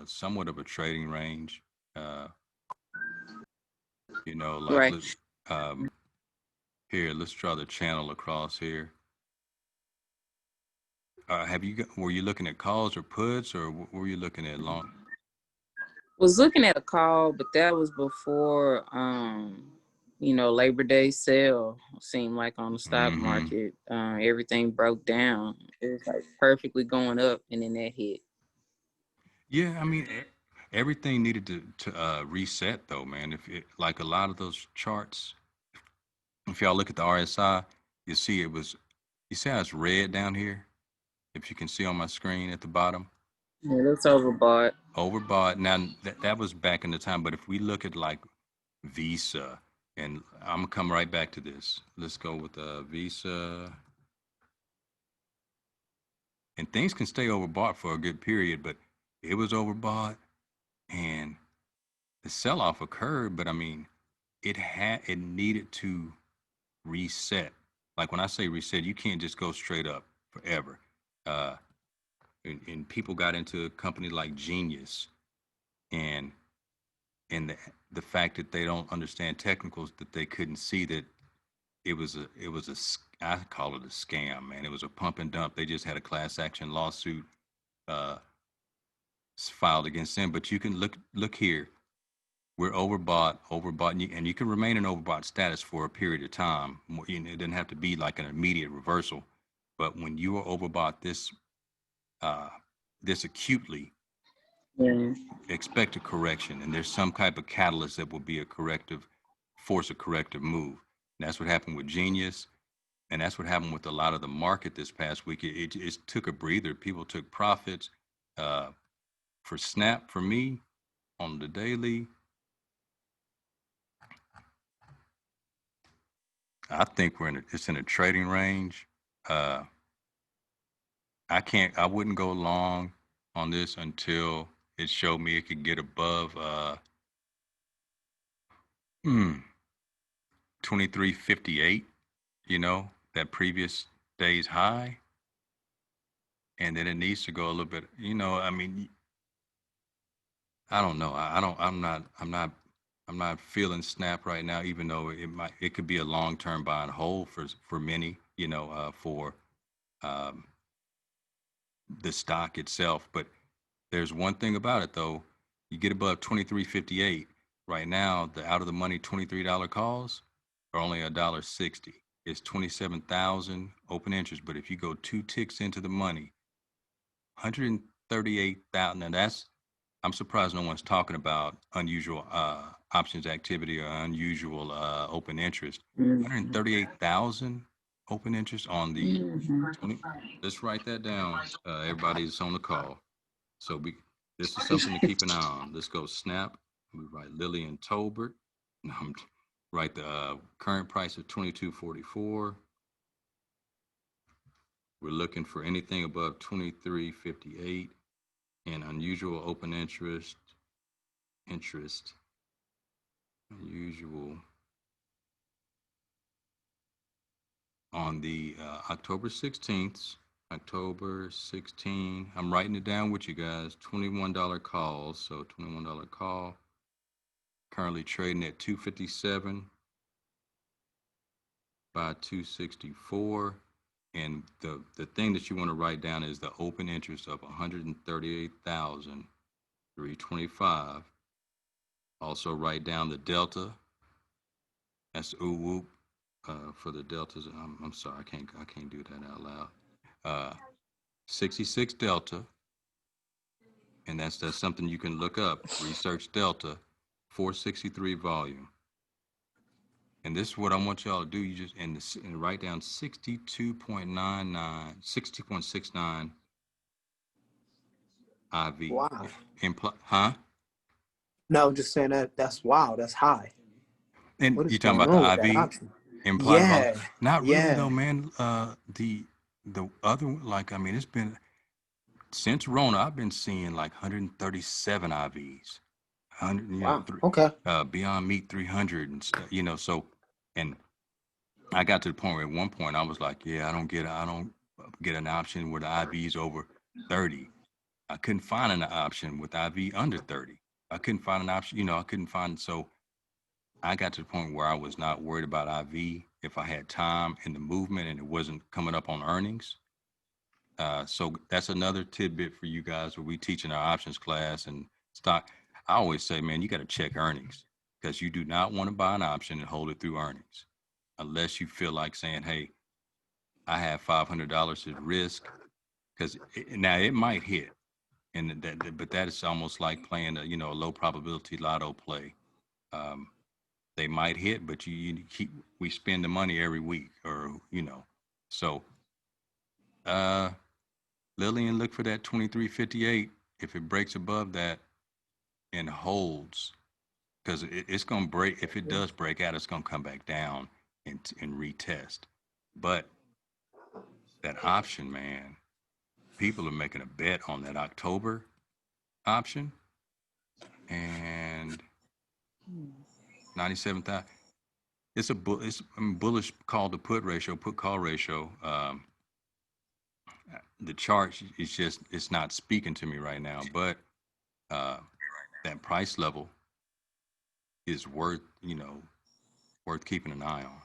somewhat of a trading range. Uh, like Right. here, let's draw the channel across here. Were you looking at calls or puts, or were you looking at long? Was looking at a call, but that was before Labor Day sale. Seemed like on the stock Mm-hmm. market, everything broke down. It was like perfectly going up, and then that hit. Yeah, I mean, everything needed to reset though, man. Like a lot of those charts, if y'all look at the RSI, you see you see how it's red down here? If you can see on my screen at the bottom. Yeah, that's overbought. Overbought. Now that was back in the time, but if we look at like Visa, and I'm gonna come right back to this. Let's go with Visa. And things can stay overbought for a good period, but it was overbought, and the sell-off occurred. But I mean, it needed to reset. Like when I say reset, you can't just go straight up forever. Uh, and people got into a company like Genius, and the fact that they don't understand technicals, that they couldn't see that I call it a scam, man. It was a pump and dump. They just had a class action lawsuit uh, filed against them. But you can look here. We're overbought, and you can remain in overbought status for a period of time. It doesn't have to be like an immediate reversal, but when you are overbought this acutely, Yeah. expect a correction, and there's some type of catalyst that will be a corrective move. And that's what happened with Genius, and that's what happened with a lot of the market this past week. It took a breather. People took profits. For Snap, for me, on the daily, I think it's in a trading range. Uh, I wouldn't go long on this until it showed me it could get above 2358, that previous day's high. And then it needs to go a little bit, I mean, I don't know. I'm not feeling Snap right now, even though it could be a long-term buy and hold for many, for um, the stock itself. But there's one thing about it though. You get above 2358 right now, the out of the money $23 calls are only $1.60. It's 27,000 open interest. But if you go 2 ticks into the money, 138,000. Now I'm surprised no one's talking about unusual options activity or unusual open interest. Mm-hmm. 138,000 open interest on the Mm-hmm. 20. Let's write that down. Everybody's on the call. So this is something to keep an eye on. Let's go Snap. We write Lillian Tolbert. Write the current price of 22.44. We're looking for anything above 23.58 and unusual open interest. Unusual on the October 16th. October 16. I'm writing it down with you guys. $21 calls. So $21 call. currently trading at 257 by 264. And the thing that you want to write down is the open interest of 138,325. Also write down the delta. That's ooh whoop for the deltas. I'm sorry, I can't do that out loud. 66 delta, and that's something you can look up. Research delta, 463 volume. And this is what I want y'all to do. You just and write down 62.99, 60.69 IV. Wow. Huh? No, just saying that's wow. That's high. And What is you talking going about on the with that IV option? implied volume? Yeah. Not really Yeah. though, man. The other, like, I mean, it's been since Rona, I've been seeing like 137 IVs, 100, Wow. Okay. Beyond Meat 300 and stuff, so, and I got to the point where at one point I was like, yeah, I don't get an option where the IV's over 30. I couldn't find an option with IV under 30. I couldn't find an option, so I got to the point where I was not worried about IV if I had time in the movement and it wasn't coming up on earnings. So that's another tidbit for you guys where we teach in our options class and stock. I always say, man, you got to check earnings because you do not want to buy an option and hold it through earnings unless you feel like saying, hey, I have $500 at risk because now it might hit. But that is almost like playing a low probability lotto play. Um, they might hit, but we spend the money every week so, uh, Lillian, look for that 2358. If it breaks above that and holds, because it's going to break. If it does break out, it's going to come back down and retest. But that option, man, people are making a bet on that October option and 97,000. It's bullish call to put ratio, put call ratio. The chart is it's not speaking to me right now, but uh, that price level is worth keeping an eye on.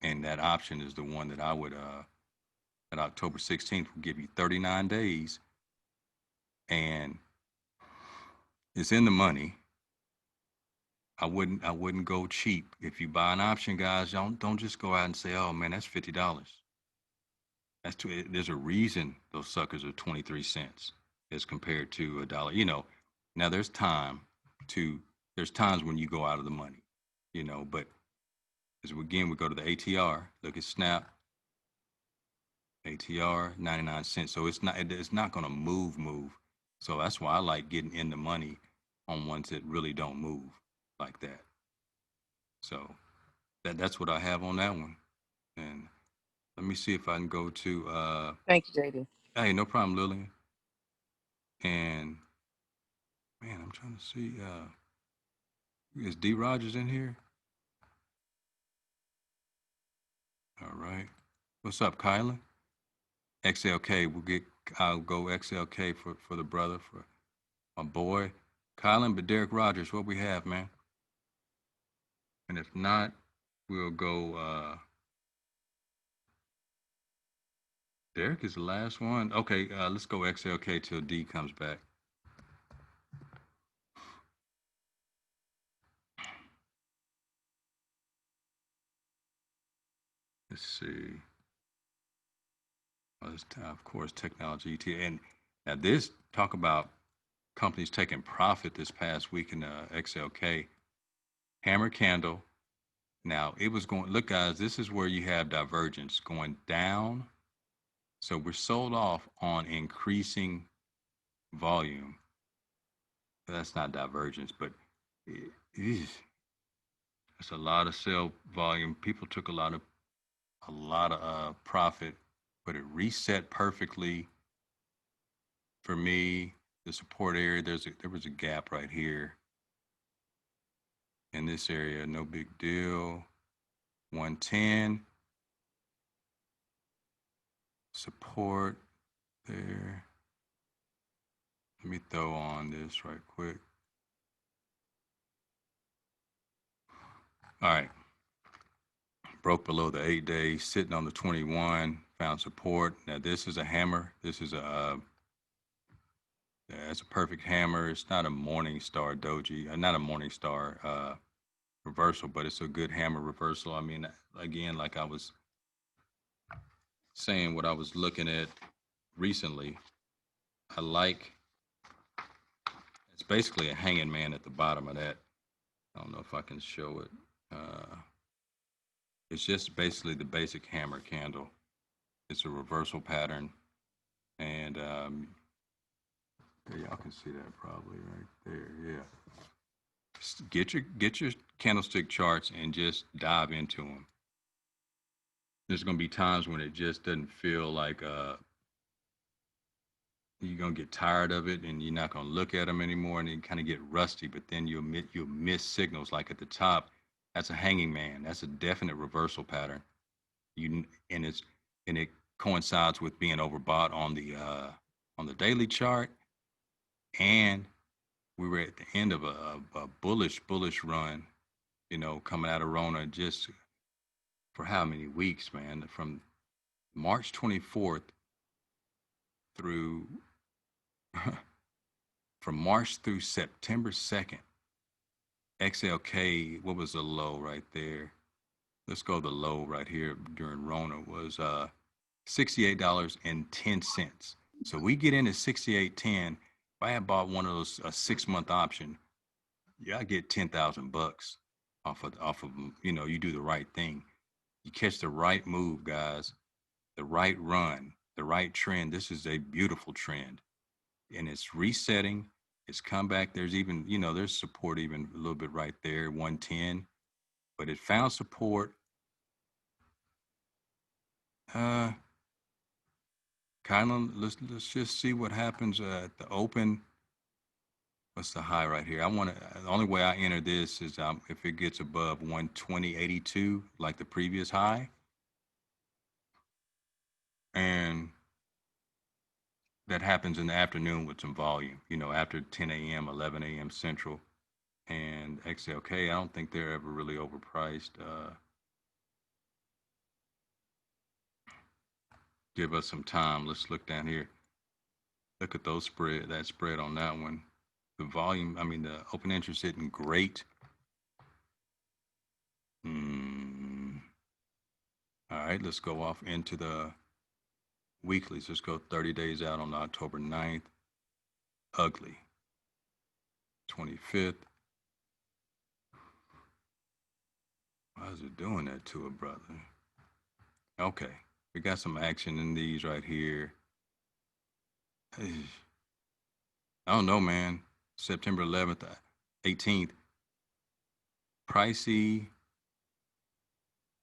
And that option is the one that I would at October 16th will give you 39 days and it's in the money. I wouldn't go cheap. If you buy an option, guys, don't just go out and say, "Oh man, that's $50." There's a reason those suckers are 23 cents as compared to a dollar. Now there's times when you go out of the money, but as again we go to the ATR, look at Snap, ATR 99 cents. So it's not going to move. So that's why I like getting in the money on ones that really don't move like that. So that's what I have on that one. And let me see if I can go to Thank you, JD. hey, no problem, Lillian. And man, I'm trying to see is D Rogers in here? All right. What's up, Kylan? XLK, I'll go XLK for the brother, for my boy. Kylan, but Derek Rogers, what we have, man? And if not, we'll go Derek is the last one. Okay, let's go XLK till D comes back. Let's see. Well, this, of course, technology ET. And now this, talk about companies taking profit this past week in XLK. Hammer Candle. Now it was going, look guys, this is where you have divergence going down. So we're sold off on increasing volume. That's not divergence, but it's a lot of sell volume. People took a lot of profit, but it reset perfectly for me. The support area, there was a gap right here in this area. No big deal. 110 support there. Let me throw on this right quick. All right. Broke below the 8-day, sitting on the 21, found support. Now this is a hammer. This is it's a perfect hammer. It's not a morning star doji, not a morning star reversal, but it's a good hammer reversal. I mean, again, like I was saying, what I was looking at recently, I like, it's basically a hanging man at the bottom of that. I don't know if I can show it. It's just basically the basic hammer candle. It's a reversal pattern, and y'all can see that probably right there. Yeah, get your candlestick charts and just dive into them. There's gonna be times when it just doesn't feel like you're gonna get tired of it, and you're not gonna look at them anymore, and you kind of get rusty. But then you'll miss signals. Like at the top, that's a hanging man. That's a definite reversal pattern. You and it's and it coincides with being overbought on the daily chart, and we were at the end of a bullish run, coming out of Rona just for how many weeks, man? From March 24th through from March through September 2nd. XLK, what was the low right there? Let's go the low right here during Rona was $68.10. So we get in at 68.10. If I had bought one of those a 6-month option, yeah, I get $10,000 off of you do the right thing. You catch the right move, guys, the right run, the right trend. This is a beautiful trend, and it's resetting. It's come back. There's even there's support even a little bit right there, 110, but it found support. Kylan, let's just see what happens at the open. What's the high right here? The only way I enter this is if it gets above 120.82, like the previous high. And that happens in the afternoon with some volume, after 10 a.m., 11 a.m. Central. And XLK, I don't think they're ever really overpriced. Give us some time. Let's look down here. Look at that spread on that one. The volume, the open interest isn't great. All right, let's go off into the weeklies. Let's go 30 days out on October 9th. Ugly. 25th. Why is it doing that to it, brother? Okay, we got some action in these right here. I don't know, man. September 11th, 18th. Pricey.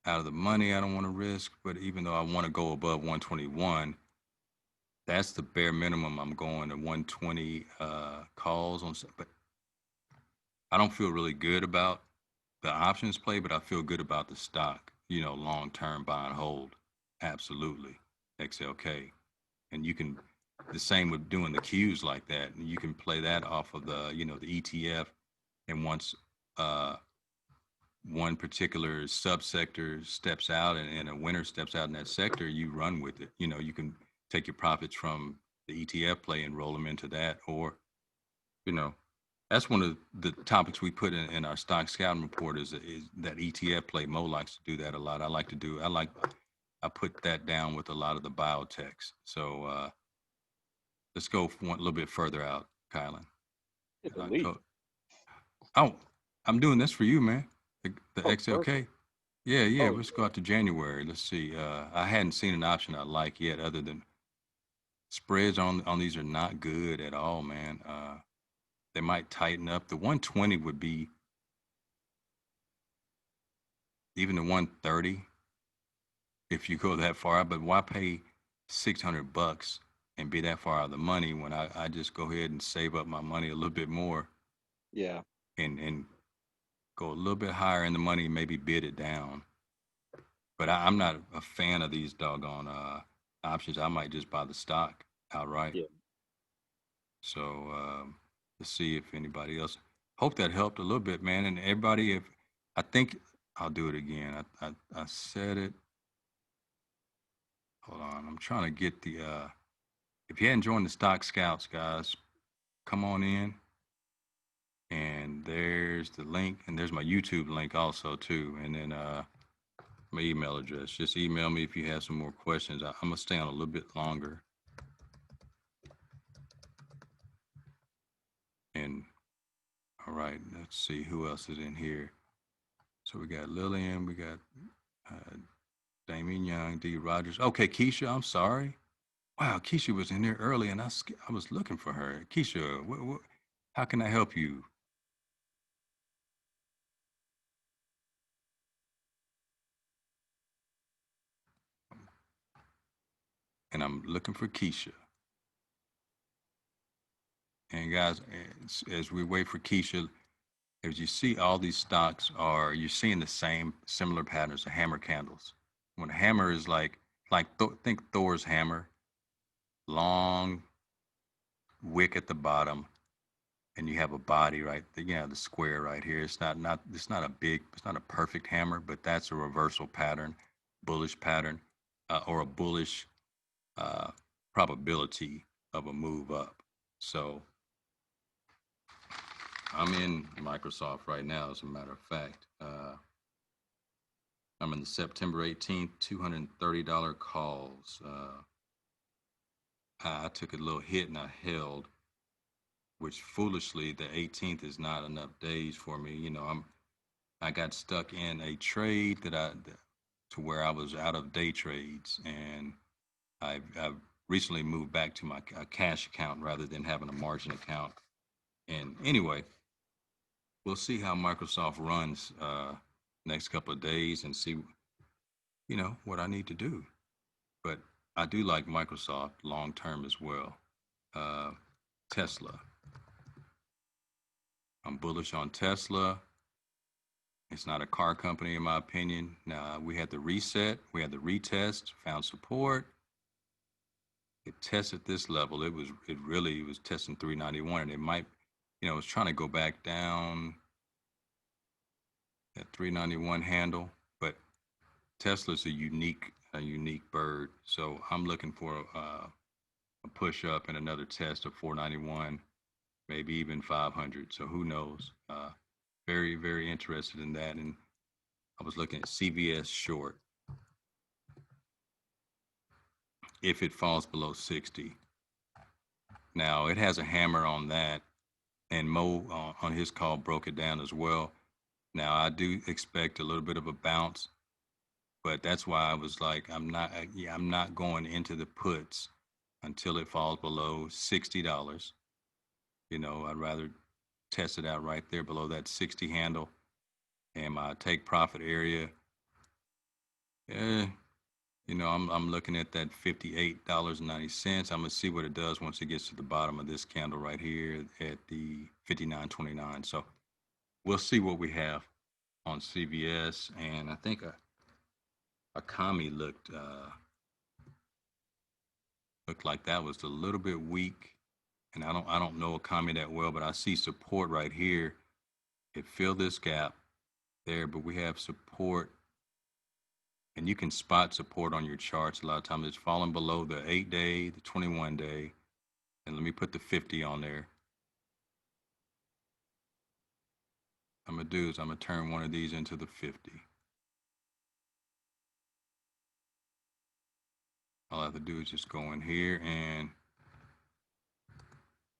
Out of the money I don't want to risk, but even though I want to go above 121, that's the bare minimum. I'm going to 120 calls on, but I don't feel really good about the options play, but I feel good about the stock, long term buy and hold. Absolutely. XLK. And you can, the same with doing the Qs like that. And you can play that off of the, the ETF. And once one particular subsector steps out and a winner steps out in that sector, you run with it. You can take your profits from the ETF play and roll them into that, or, that's one of the topics we put in our stock scouting report is that ETF play. Mo likes to do that a lot. I put that down with a lot of the biotechs. So let's go one little bit further out, Kylan. Oh, I'm doing this for you, man. The XLK. Perfect. Yeah. Let's go out to January. Let's see. I hadn't seen an option I like yet, other than spreads on these are not good at all, man. They might tighten up. The 120 would be even the 130 if you go that far. But why pay $600 and be that far out of the money when I just go ahead and save up my money a little bit more? Yeah. And go a little bit higher in the money, maybe bid it down. But I'm not a fan of these doggone options. I might just buy the stock outright. Yeah. So let's see if anybody else. Hope that helped a little bit, man. And everybody, I think I'll do it again. I said it. Hold on. I'm trying to get the, if you hadn't joined the Stock Scouts, guys, come on in. And there's the link, and there's my YouTube link also too. And then my email address. Just email me if you have some more questions. I'm gonna stay on a little bit longer. And all right, let's see who else is in here. So we got Lillian, we got uh, Damien Young, D. Rogers. Okay, Keisha, I'm sorry. Wow, Keisha was in there early, and I was looking for her. Keisha, how can I help you? And I'm looking for Keisha. And guys, as we wait for Keisha, as you see, all these stocks are, you're seeing the same similar patterns, the hammer candles. When a hammer is think Thor's hammer, long wick at the bottom, and you have a body right, the square right here. It's not a big, it's not a perfect hammer, but that's a reversal pattern, bullish pattern, or a bullish uh, probability of a move up. So I'm in Microsoft right now, as a matter of fact. I'm in the September 18th, $230 calls. I took a little hit and I held, which foolishly the 18th is not enough days for me. I got stuck in a trade to where I was out of day trades, and I've recently moved back to my cash account rather than having a margin account. And anyway, we'll see how Microsoft runs next couple of days and see, what I need to do. But I do like Microsoft long term as well. Uh, Tesla. I'm bullish on Tesla. It's not a car company, in my opinion. Now, we had the reset, we had the retest, found support. It tested this level. It really was testing 391, and it might, it was trying to go back down that 391 handle, but Tesla's a unique bird. So I'm looking for a push up and another test of 491, maybe even 500. So who knows? Very, very interested in that. And I was looking at CVS short. If it falls below 60. Now it has a hammer on that, and Mo on his call broke it down as well. Now I do expect a little bit of a bounce, but that's why I was like, I'm not going into the puts until it falls below $60. I'd rather test it out right there below that 60 handle, and my take profit area. Eh, I'm looking at that $58.90. I'm gonna see what it does once it gets to the bottom of this candle right here at the 59.29. So we'll see what we have on CVS, and I think a commie looked like that was a little bit weak, and I don't know a commie that well, but I see support right here. It filled this gap there, but we have support, and you can spot support on your charts. A lot of times it's falling below the 8-day, the 21-day, and let me put the 50 on there. I'm gonna do is I'm gonna turn one of these into the 50. All I have to do is just go in here, and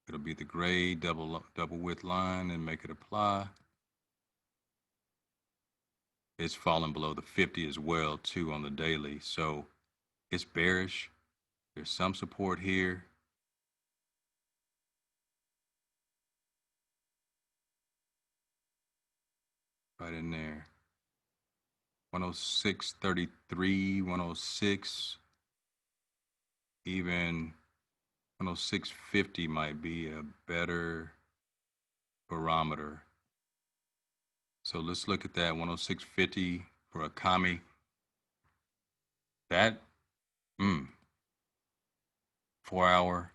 it'll be the gray double width line, and make it apply. It's falling below the 50 as well too on the daily, so it's bearish. There's some support here. Right in there. 106.33, 106, even 106.50 might be a better barometer. So let's look at that 106.50 for a kami. That 4 hour.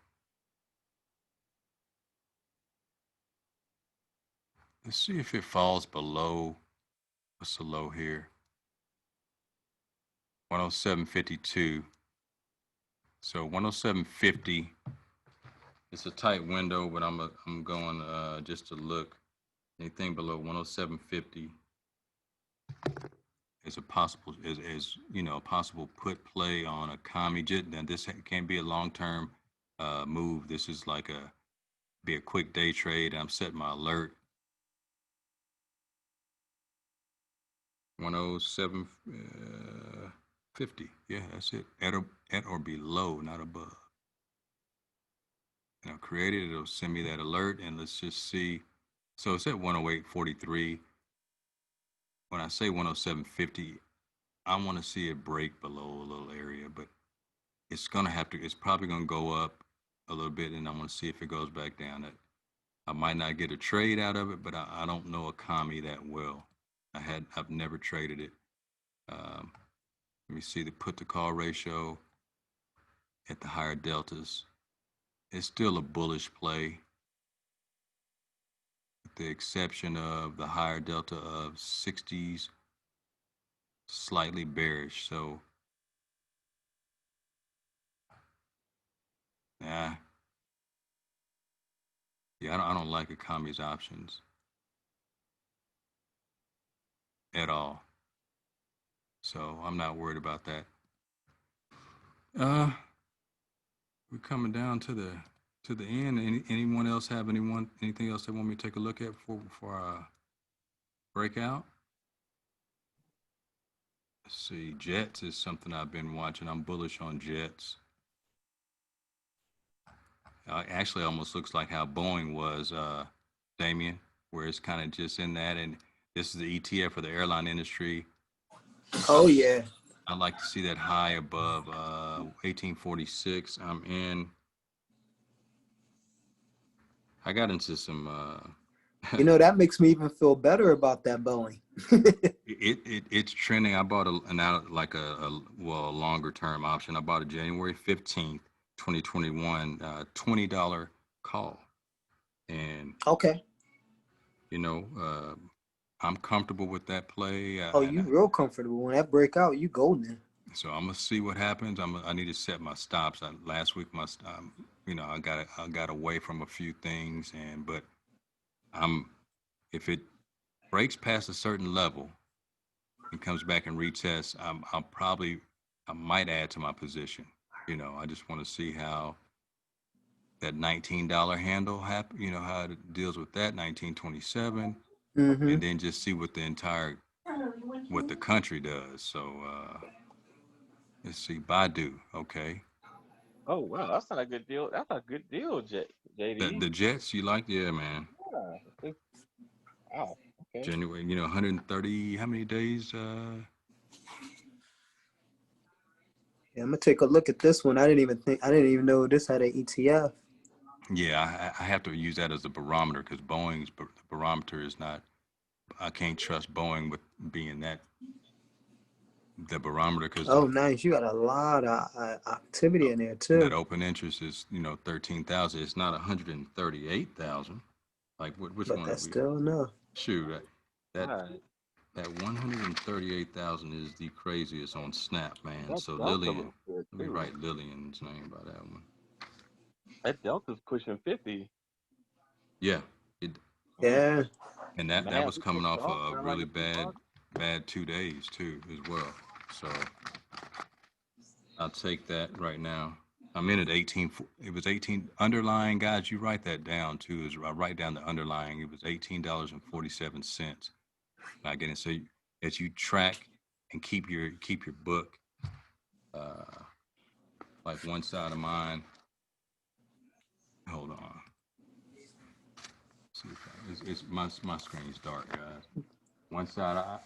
Let's see if it falls below What's the low here? 107.52. So 107.50. It's a tight window, but I'm going just to look. Anything below 107.50 is a possible is a possible put play on a commie. And this can't be a long term move. This is like be a quick day trade. I'm setting my alert. 107.50. Yeah, that's it. At or below, not above. Create it. It'll send me that alert, and let's just see. So it's at 108.43. When I say 107.50, I want to see it break below a little area, but it's probably gonna go up a little bit, and I want to see if it goes back down. I might not get a trade out of it, but I don't know a commie that well. I've never traded it. Let me see the put to call ratio at the higher deltas. It's still a bullish play, with the exception of the higher delta of 60s, slightly bearish. So, yeah, I don't like a commie's options at all. So I'm not worried about that. We're coming down to the end. Anyone else have anything else they want me to take a look at before I break out? Let's see, Jets is something I've been watching. I'm bullish on Jets. Actually, almost looks like how Boeing was, Damien, where it's kind of just in that. And this is the ETF for the airline industry. Oh yeah. I'd like to see that high above 1846. I'm in. I got into some. That makes me even feel better about that Boeing. It's trending. I bought a longer term option. I bought a January 15th, 2021, $20 call, and Okay. I'm comfortable with that play. Oh, you real comfortable. When that break out, you golden. So I'm gonna see what happens. I need to set my stops. Last week I got away from a few things, but if it breaks past a certain level and comes back and retests, I might add to my position. I just want to see how that $19 handle happen. How it deals with that 1927, Mm-hmm. and then just see what the country does. So let's see, BIDU. Okay, Oh wow, that's not a good deal. That's a good deal, JD. the Jets you like? Yeah, man. Yeah. Wow. Okay. January, 130. How many days? Yeah, I'm gonna take a look at this one. I didn't even know this had an ETF. Yeah, I have to use that as a barometer because Boeing's barometer is not. I can't trust Boeing with being the barometer because Oh, nice. You got a lot of activity in there too. that open interest is 13,000. It's not 138,000. Like which But one that's are we? still enough. Shoot, that Right. that 138,000 is the craziest on Snap, man. That So Delta Lillian, looks good let me too. write Lillian's name by that one. That Delta's pushing 50. Yeah, it, Yeah. and that Man, was we coming took off off a around like really a few bucks. bad 2 days too as well. So I'll take that right now. I'm in at 18. It was 18 underlying, guys. You write that down too. I write down the underlying. It was $18.47. Again, so as you track and keep your book, uh, like one side of mine. Hold on. See if it's my screen's dark, guys. One side, I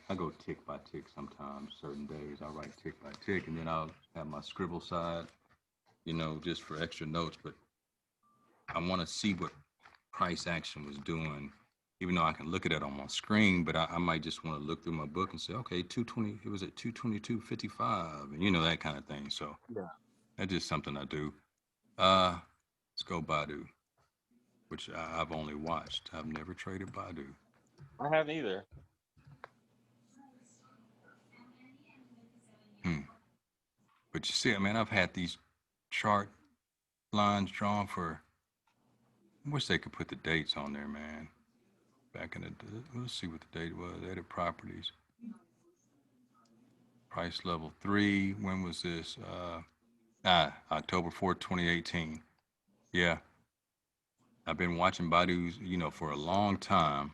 I go tick by tick sometimes. Certain days I write tick by tick, and then I'll have my scribble side, just for extra notes. But I want to see what price action was doing, even though I can look at it on my screen. But I might just want to look through my book and say, okay, 220. It was at 222.55, and that kind of thing. So Yeah. that's just something I do. Let's go Baidu, which I've only watched. I've never traded Baidu. I haven't either. But you see, I mean, I've had these chart lines drawn for, I wish they could put the dates on there, man. Back in the, let's see what the date was. Edit properties. Price level 3. When was this? October 4th, 2018. Yeah. I've been watching BIDU's, for a long time.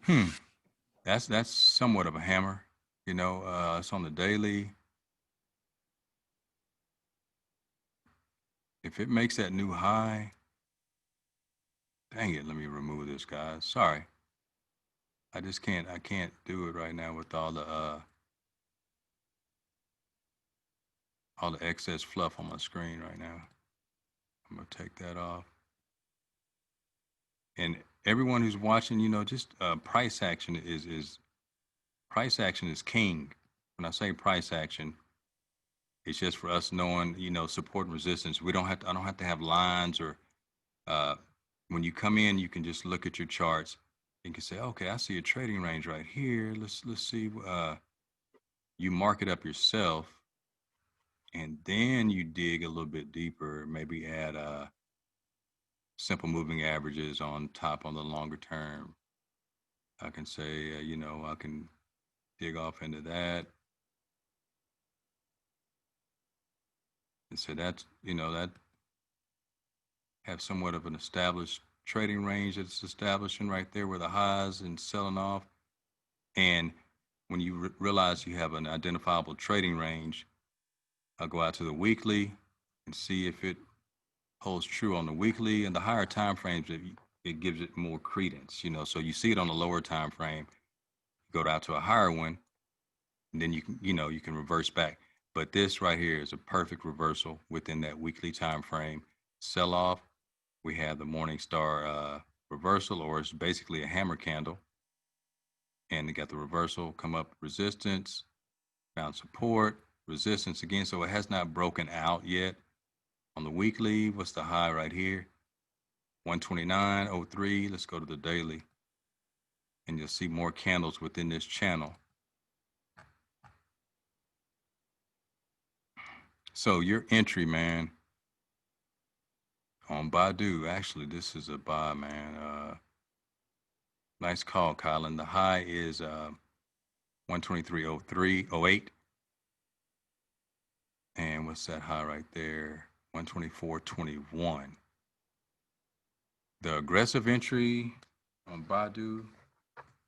Hmm. That's somewhat of a hammer. It's on the daily. If it makes that new high, dang it, let me remove this, guys. Sorry. I can't do it right now with all the excess fluff on my screen right now. I'm gonna take that off. And everyone who's watching, just price action is king. When I say price action, it's just for us knowing, support and resistance. I don't have to have lines or when you come in, you can just look at your charts. You can say, okay, I see a trading range right here. Let's see. You mark it up yourself, and then you dig a little bit deeper. Maybe add simple moving averages on top on the longer term. I can say, I can dig off into that. And so that have somewhat of an established trading range that's establishing right there where the highs and selling off. And when you realize you have an identifiable trading range, I'll go out to the weekly and see if it holds true on the weekly and the higher time frames. It gives it more credence, So you see it on the lower time frame, go down to a higher one, and then you can reverse back. But this right here is a perfect reversal within that weekly time frame. Sell off. We have the Morningstar reversal, or it's basically a hammer candle. And they got the reversal, come up resistance, found support, resistance again. So it has not broken out yet. On the weekly, what's the high right here? 129.03. Let's go to the daily. And you'll see more candles within this channel. So your entry, man, on BIDU, actually, this is a buy, man. Nice call, Colin. The high is 123.08. And what's that high right there? 124.21. The aggressive entry on BIDU,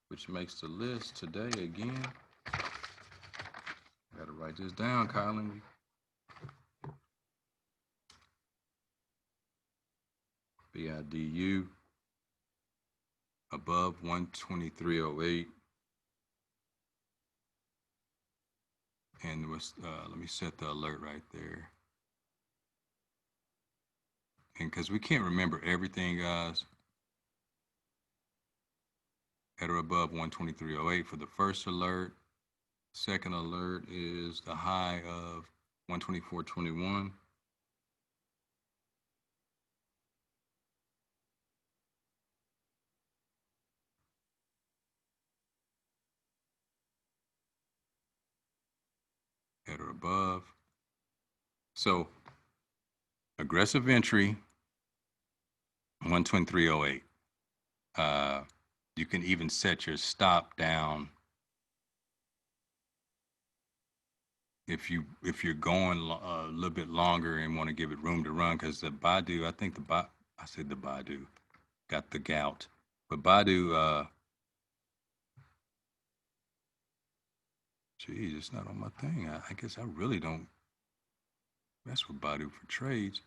which makes the list today again. Gotta write this down, Colin. BIDU above 123.08. And let me set the alert right there. And because we can't remember everything, guys, at or above 123.08 for the first alert. Second alert is the high of 124.21. At or above. So aggressive entry, 123.08. You can even set your stop down if you're going a little bit longer and want to give it room to run, because the BIDU, I said the BIDU got the gout, but BIDU, geez, it's not on my thing. I guess I really don't mess with BIDU for trades.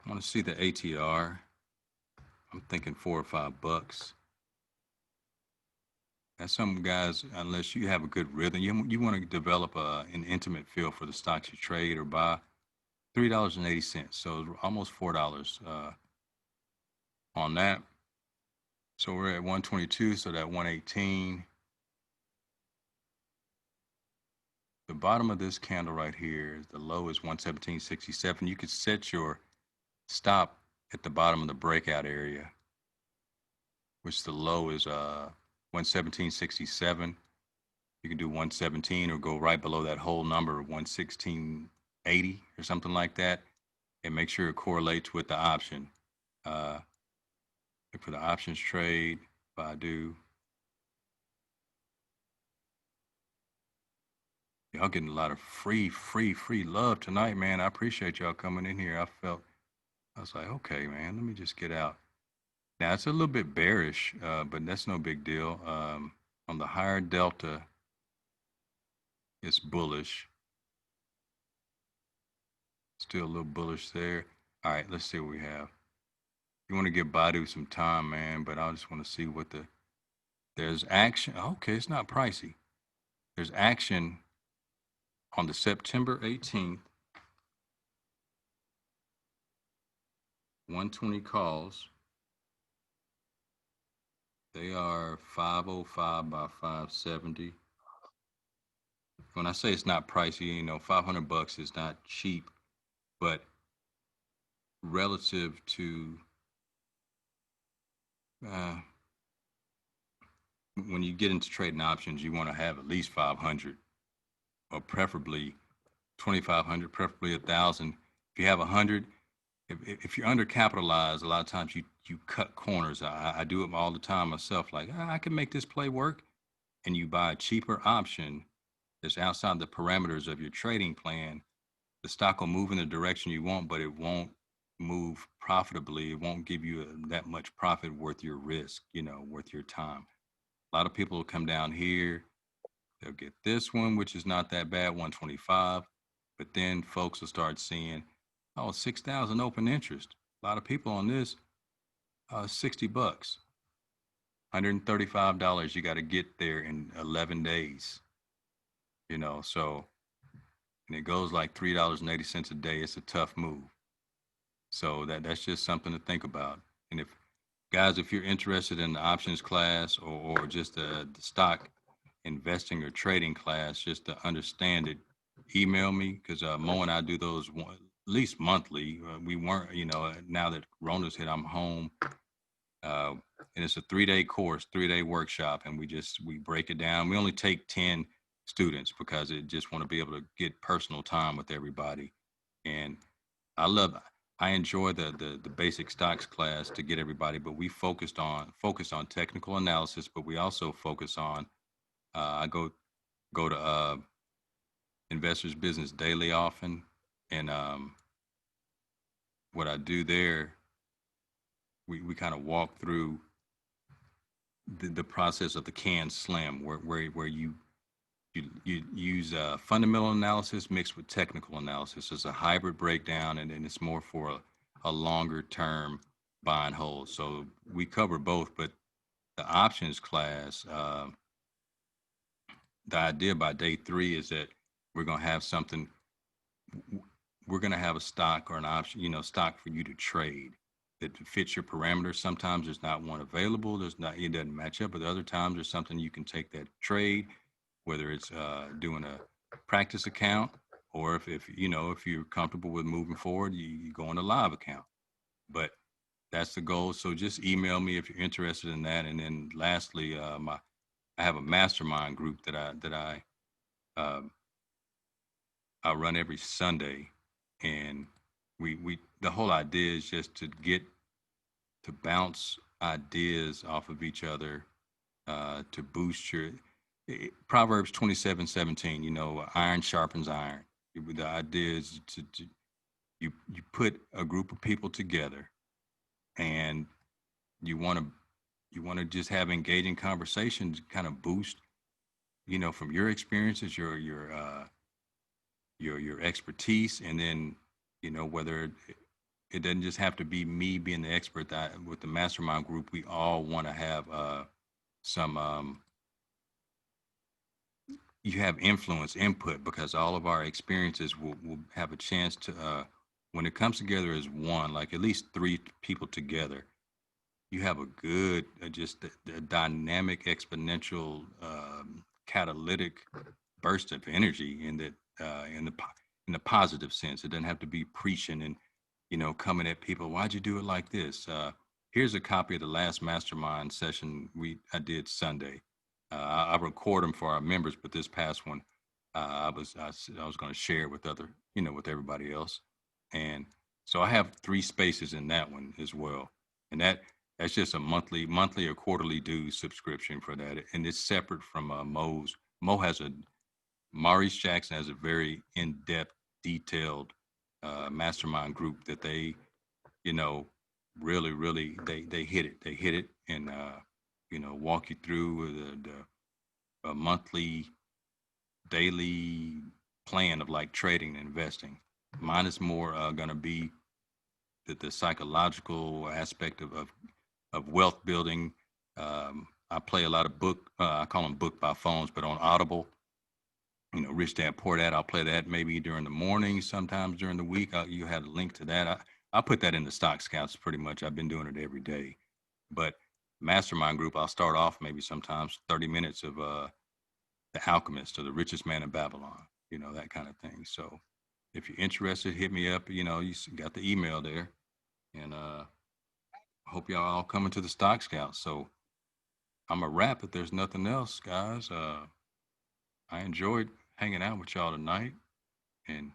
I want to see the ATR. I'm thinking $4 or $5. That's some guys, unless you have a good rhythm, you want to develop an intimate feel for the stocks you trade or buy. $3.80, so almost $4 on that. So we're at 122, so that 118. The bottom of this candle right here, the low is 117.67. You could set your stop at the bottom of the breakout area, which the low is 117.67. You can do 117 or go right below that whole number, 116.80 or something like that, and make sure it correlates with the option. For the options trade, BIDU. Y'all getting a lot of free love tonight, man. I appreciate y'all coming in here. I was like, okay, man, let me just get out. Now it's a little bit bearish, but that's no big deal. On the higher delta, it's bullish. Still a little bullish there. All right, let's see what we have. You want to give BIDU some time, man, but I just want to see what there's action. Okay, it's not pricey. There's action on the September 18th, 120 calls. They are 505 by 570. When I say it's not pricey, 500 bucks is not cheap, but relative to when you get into trading options, you want to have at least 500, or preferably 2,500, preferably 1,000. If you have 100, if you're undercapitalized, a lot of times you cut corners. I do it all the time myself. Like, I can make this play work, and you buy a cheaper option that's outside the parameters of your trading plan. The stock will move in the direction you want, but it won't move profitably. It won't give you that much profit worth your risk, worth your time. A lot of people will come down here. They'll get this one, which is not that bad, 125. But then folks will start seeing, 6,000 open interest. A lot of people on this, 60 bucks, $135. You got to get there in 11 days, so, and it goes like $3.80 a day. It's a tough move. So that's just something to think about. And if you're interested in the options class or just the stock investing or trading class, just to understand it, email me, because Mo and I do those at least monthly. We weren't, now that Rona's hit, I'm home. And it's a 3-day course, 3-day workshop, and we break it down. We only take 10 students because I just want to be able to get personal time with everybody. And I enjoy the basic stocks class to get everybody, but we focus on technical analysis, but we also focus on, I go to Investors Business Daily often, and what I do there, we kind of walk through the process of the can slam, where you use fundamental analysis mixed with technical analysis. It's a hybrid breakdown, and it's more for a longer term buy and hold. So we cover both, but the options class, the idea by day 3 is that we're going to have something. We're going to have a stock or an option, stock for you to trade that fits your parameters. Sometimes there's not one available. It doesn't match up. But other times there's something you can take that trade, whether it's doing a practice account, or if you're comfortable with moving forward, you go on a live account. But that's the goal. So just email me if you're interested in that. And then lastly, I have a mastermind group that I run every Sunday, and we the whole idea is just to bounce ideas off of each other, to boost your Proverbs 27:17. Iron sharpens iron. The idea is to you put a group of people together, and you want to just have engaging conversations, kind of boost, from your experiences, your expertise, and then whether it doesn't just have to be me being the expert. That with the mastermind group, we all want to have some you have influence, input, because all of our experiences will have a chance to when it comes together as one, like at least 3 people together, you have a good just a dynamic, exponential, catalytic burst of energy in that in the positive sense. It doesn't have to be preaching and coming at people. Why'd you do it like this? Here's a copy of the last mastermind session I did Sunday. I record them for our members, but this past one, I was going to share with other, with everybody else, and so I have 3 spaces in that one as well, and that's just a monthly or quarterly dues subscription for that, and it's separate from Mo's. Maurice Jackson has a very in-depth, detailed mastermind group that they, you know, really they hit it. They hit it and walk you through the monthly, daily plan of like trading and investing. Mine is more going to be the psychological aspect of wealth building. I play a lot of I call them book by phones, but on Audible. Rich Dad Poor Dad. I'll play that maybe during the morning, sometimes during the week. You had a link to that. I'll put that in the Stock Scouts pretty much. I've been doing it every day. But Mastermind Group, I'll start off maybe sometimes 30 minutes of The Alchemist or The Richest Man in Babylon, that kind of thing. So if you're interested, hit me up. You got the email there. And hope y'all all coming to the Stock Scouts. So I'm a wrap if there's nothing else, guys. I enjoyed hanging out with y'all tonight, and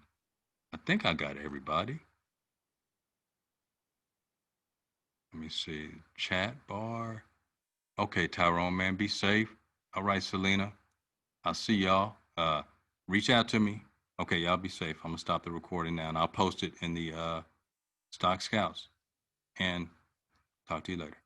I think I got everybody. Let me see. Chat bar. Okay, Tyrone, man, be safe. All right, Selena. I'll see y'all. Reach out to me. Okay, y'all be safe. I'm gonna stop the recording now, and I'll post it in the Stock Scouts. And talk to you later.